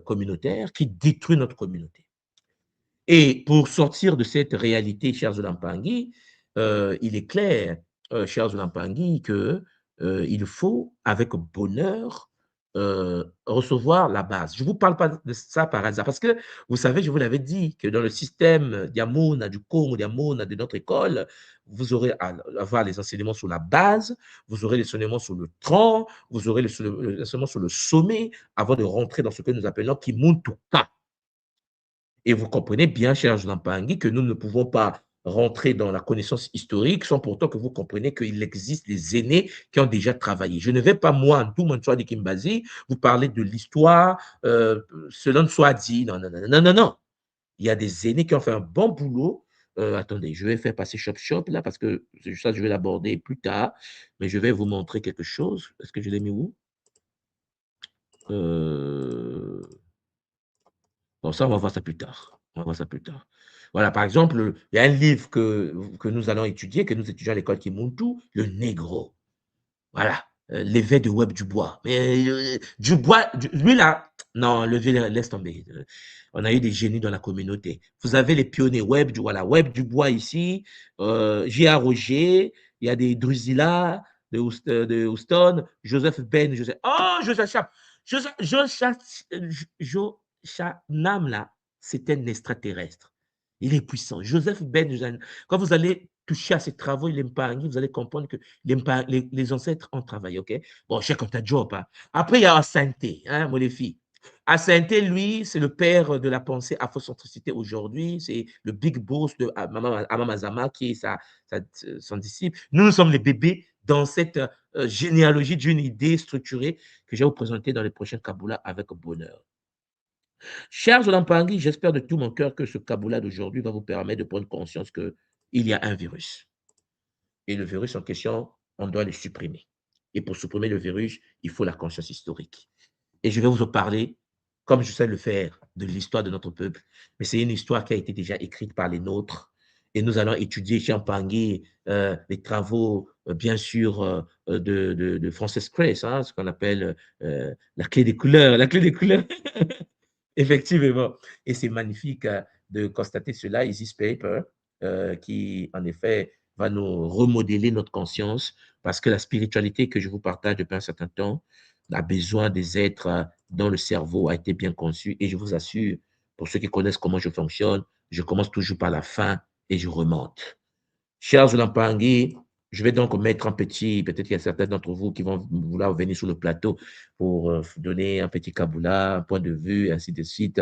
communautaire, qui détruit notre communauté. Et pour sortir de cette réalité, chers Olampangui, il est clair, chers Olampangui, que il faut, avec bonheur, recevoir la base. Je ne vous parle pas de ça par hasard, parce que vous savez, je vous l'avais dit, que dans le système Diamona, du Congo, Diamona, de notre école, vous aurez à avoir les enseignements sur la base, vous aurez les enseignements sur le tronc, vous aurez les enseignements sur le sommet, avant de rentrer dans ce que nous appelons Kimuntuka. Et vous comprenez bien, cher Jean Pangui, que nous ne pouvons pas rentrer dans la connaissance historique sans pourtant que vous compreniez qu'il existe des aînés qui ont déjà travaillé. Je ne vais pas, moi, tout mon choix de Kimbazi, vous parler de l'histoire selon soit dit. Non, non, non, non, non, non. Il y a des aînés qui ont fait un bon boulot. Attendez, je vais faire passer Shop là parce que ça, je vais l'aborder plus tard, mais je vais vous montrer quelque chose. Est-ce que je l'ai mis où? Bon, ça, on va voir ça plus tard. On va voir ça plus tard. Voilà, par exemple, il y a un livre que nous allons étudier, que nous étudions à l'école Kimuntu, le Négro. Voilà, l'évêque de Webb Dubois. Mais Dubois, lui là, non, laisse tomber. On a eu des génies dans la communauté. Vous avez les pionniers Webb, voilà, Webb Dubois ici, J.A. Roger, il y a des Drusilla de Houston, Joseph Ben, Joseph Chap. Joshanam, là, c'est un extraterrestre. Il est puissant. Joseph Ben, quand vous allez toucher à ses travaux, il Mpangui, vous allez comprendre que les ancêtres ont travaillé, ok? Bon, chacun ta job. Hein. Après, il y a Asante, hein, mon les filles. Asante, lui, c'est le père de la pensée afrocentricité aujourd'hui. C'est le big boss de Amamazama qui est son disciple. Nous sommes les bébés dans cette généalogie d'une idée structurée que je vais vous présenter dans les prochains Kaboula avec bonheur. Chers Olampangui, j'espère de tout mon cœur que ce Kaboula d'aujourd'hui va vous permettre de prendre conscience qu'il y a un virus. Et le virus en question, on doit le supprimer. Et pour supprimer le virus, il faut la conscience historique. Et je vais vous en parler, comme je sais le faire, de l'histoire de notre peuple. Mais c'est une histoire qui a été déjà écrite par les nôtres. Et nous allons étudier chez Mpangui les travaux, bien sûr, de Francis Cress, hein, ce qu'on appelle la clé des couleurs. La clé des couleurs. Effectivement, et c'est magnifique, de constater cela, Isis Paper, qui en effet va nous remodeler notre conscience parce que la spiritualité que je vous partage depuis un certain temps a besoin des êtres, dont le cerveau a été bien conçu et je vous assure, pour ceux qui connaissent comment je fonctionne, je commence toujours par la fin et je remonte. Chers Zulampangui, je vais donc mettre un petit, peut-être qu'il y a certains d'entre vous qui vont vouloir venir sur le plateau pour donner un petit kaboula, un point de vue, ainsi de suite.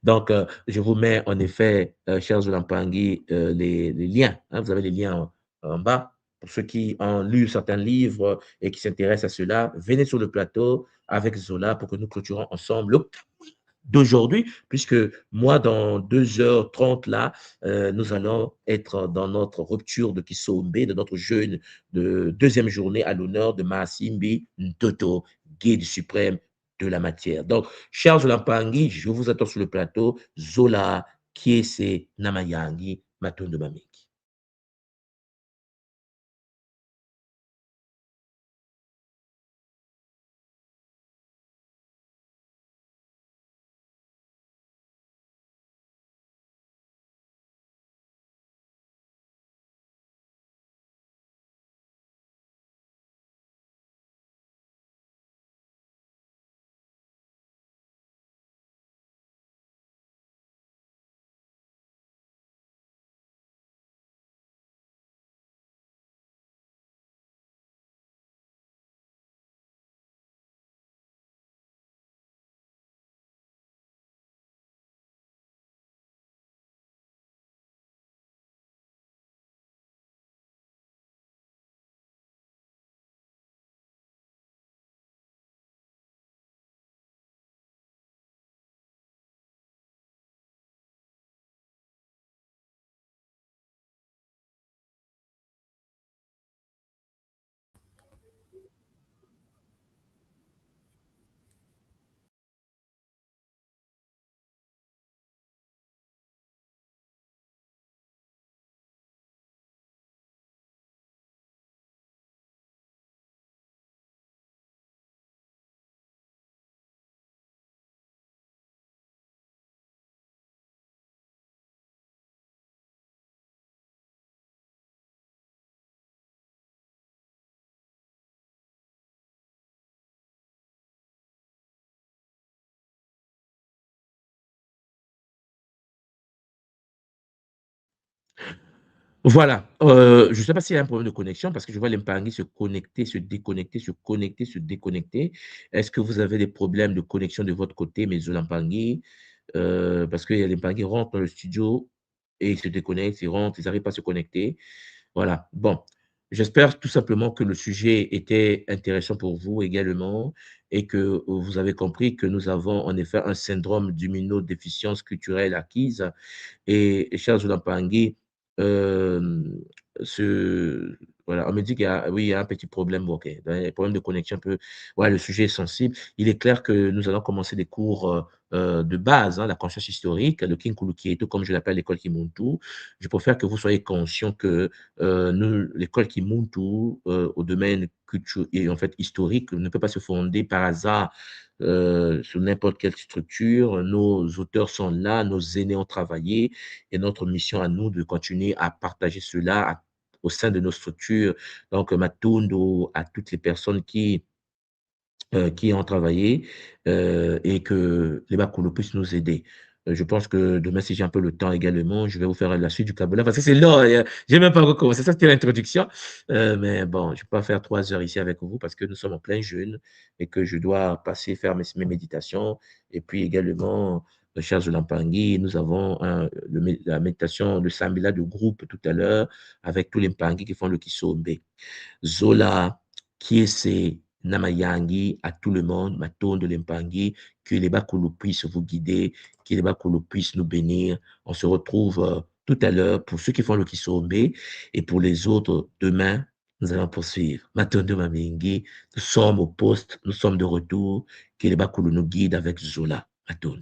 Donc, je vous mets en effet, chers Zulampangui, les liens, hein, vous avez les liens en bas. Pour ceux qui ont lu certains livres et qui s'intéressent à cela, venez sur le plateau avec Zola pour que nous clôturons ensemble d'aujourd'hui, puisque moi, dans 2h30, là, nous allons être dans notre rupture de Kisombe, de notre jeûne de deuxième journée à l'honneur de Maasimbi Ntoto, guide suprême de la matière. Donc, chers Zolampangi, je vous attends sur le plateau. Zola, Kiese, Namayangi, Matondo Mamiki. Voilà, je ne sais pas s'il y a un problème de connexion parce que je vois l'Empangui se connecter, se déconnecter, se connecter, se déconnecter. Est-ce que vous avez des problèmes de connexion de votre côté, mes Zolampangui? Parce que les Mpangui rentrent dans le studio et ils se déconnectent, ils rentrent, ils n'arrivent pas à se connecter. Voilà, bon, j'espère tout simplement que le sujet était intéressant pour vous également et que vous avez compris que nous avons en effet un syndrome d'immunodéficience culturelle acquise et Charles Oulampangui, ce voilà, on me dit qu'il y a oui, il y a un petit problème, bon, OK, un problème de connexion un peu ouais, le sujet est sensible. Il est clair que nous allons commencer des cours, de base, hein, la conscience historique, le Kinkulu Kieto, comme je l'appelle, l'école Kimuntu. Je préfère que vous soyez conscients que, nous l'école Kimuntu, au domaine culture et en fait historique, ne peut pas se fonder par hasard sur n'importe quelle structure. Nos auteurs sont là, nos aînés ont travaillé et notre mission à nous de continuer à partager cela au sein de nos structures. Donc, Matondo, à toutes les personnes qui ont travaillé et que les Bakolo puissent nous aider. Je pense que demain, si j'ai un peu le temps également, je vais vous faire la suite du Kabbalah parce que c'est long, j'ai même pas recommencé. Ça, c'était l'introduction. Mais bon, je ne peux pas faire 3 heures ici avec vous parce que nous sommes en plein jeûne et que je dois passer faire mes méditations. Et puis également, chers Lampangi, nous avons la méditation, le Sambila de groupe tout à l'heure avec tous les Mpangi qui font le Kisombe. Zola, Kiese, Namayangi, à tout le monde, Maton de l'Empangi, que les Bakolo puissent vous guider, que les Bakolo puissent nous bénir. On se retrouve tout à l'heure pour ceux qui font le Kisombe et pour les autres, demain, nous allons poursuivre. Maton de Mamingi, nous sommes au poste, nous sommes de retour, que les Bakolo nous guident avec Zola. Maton.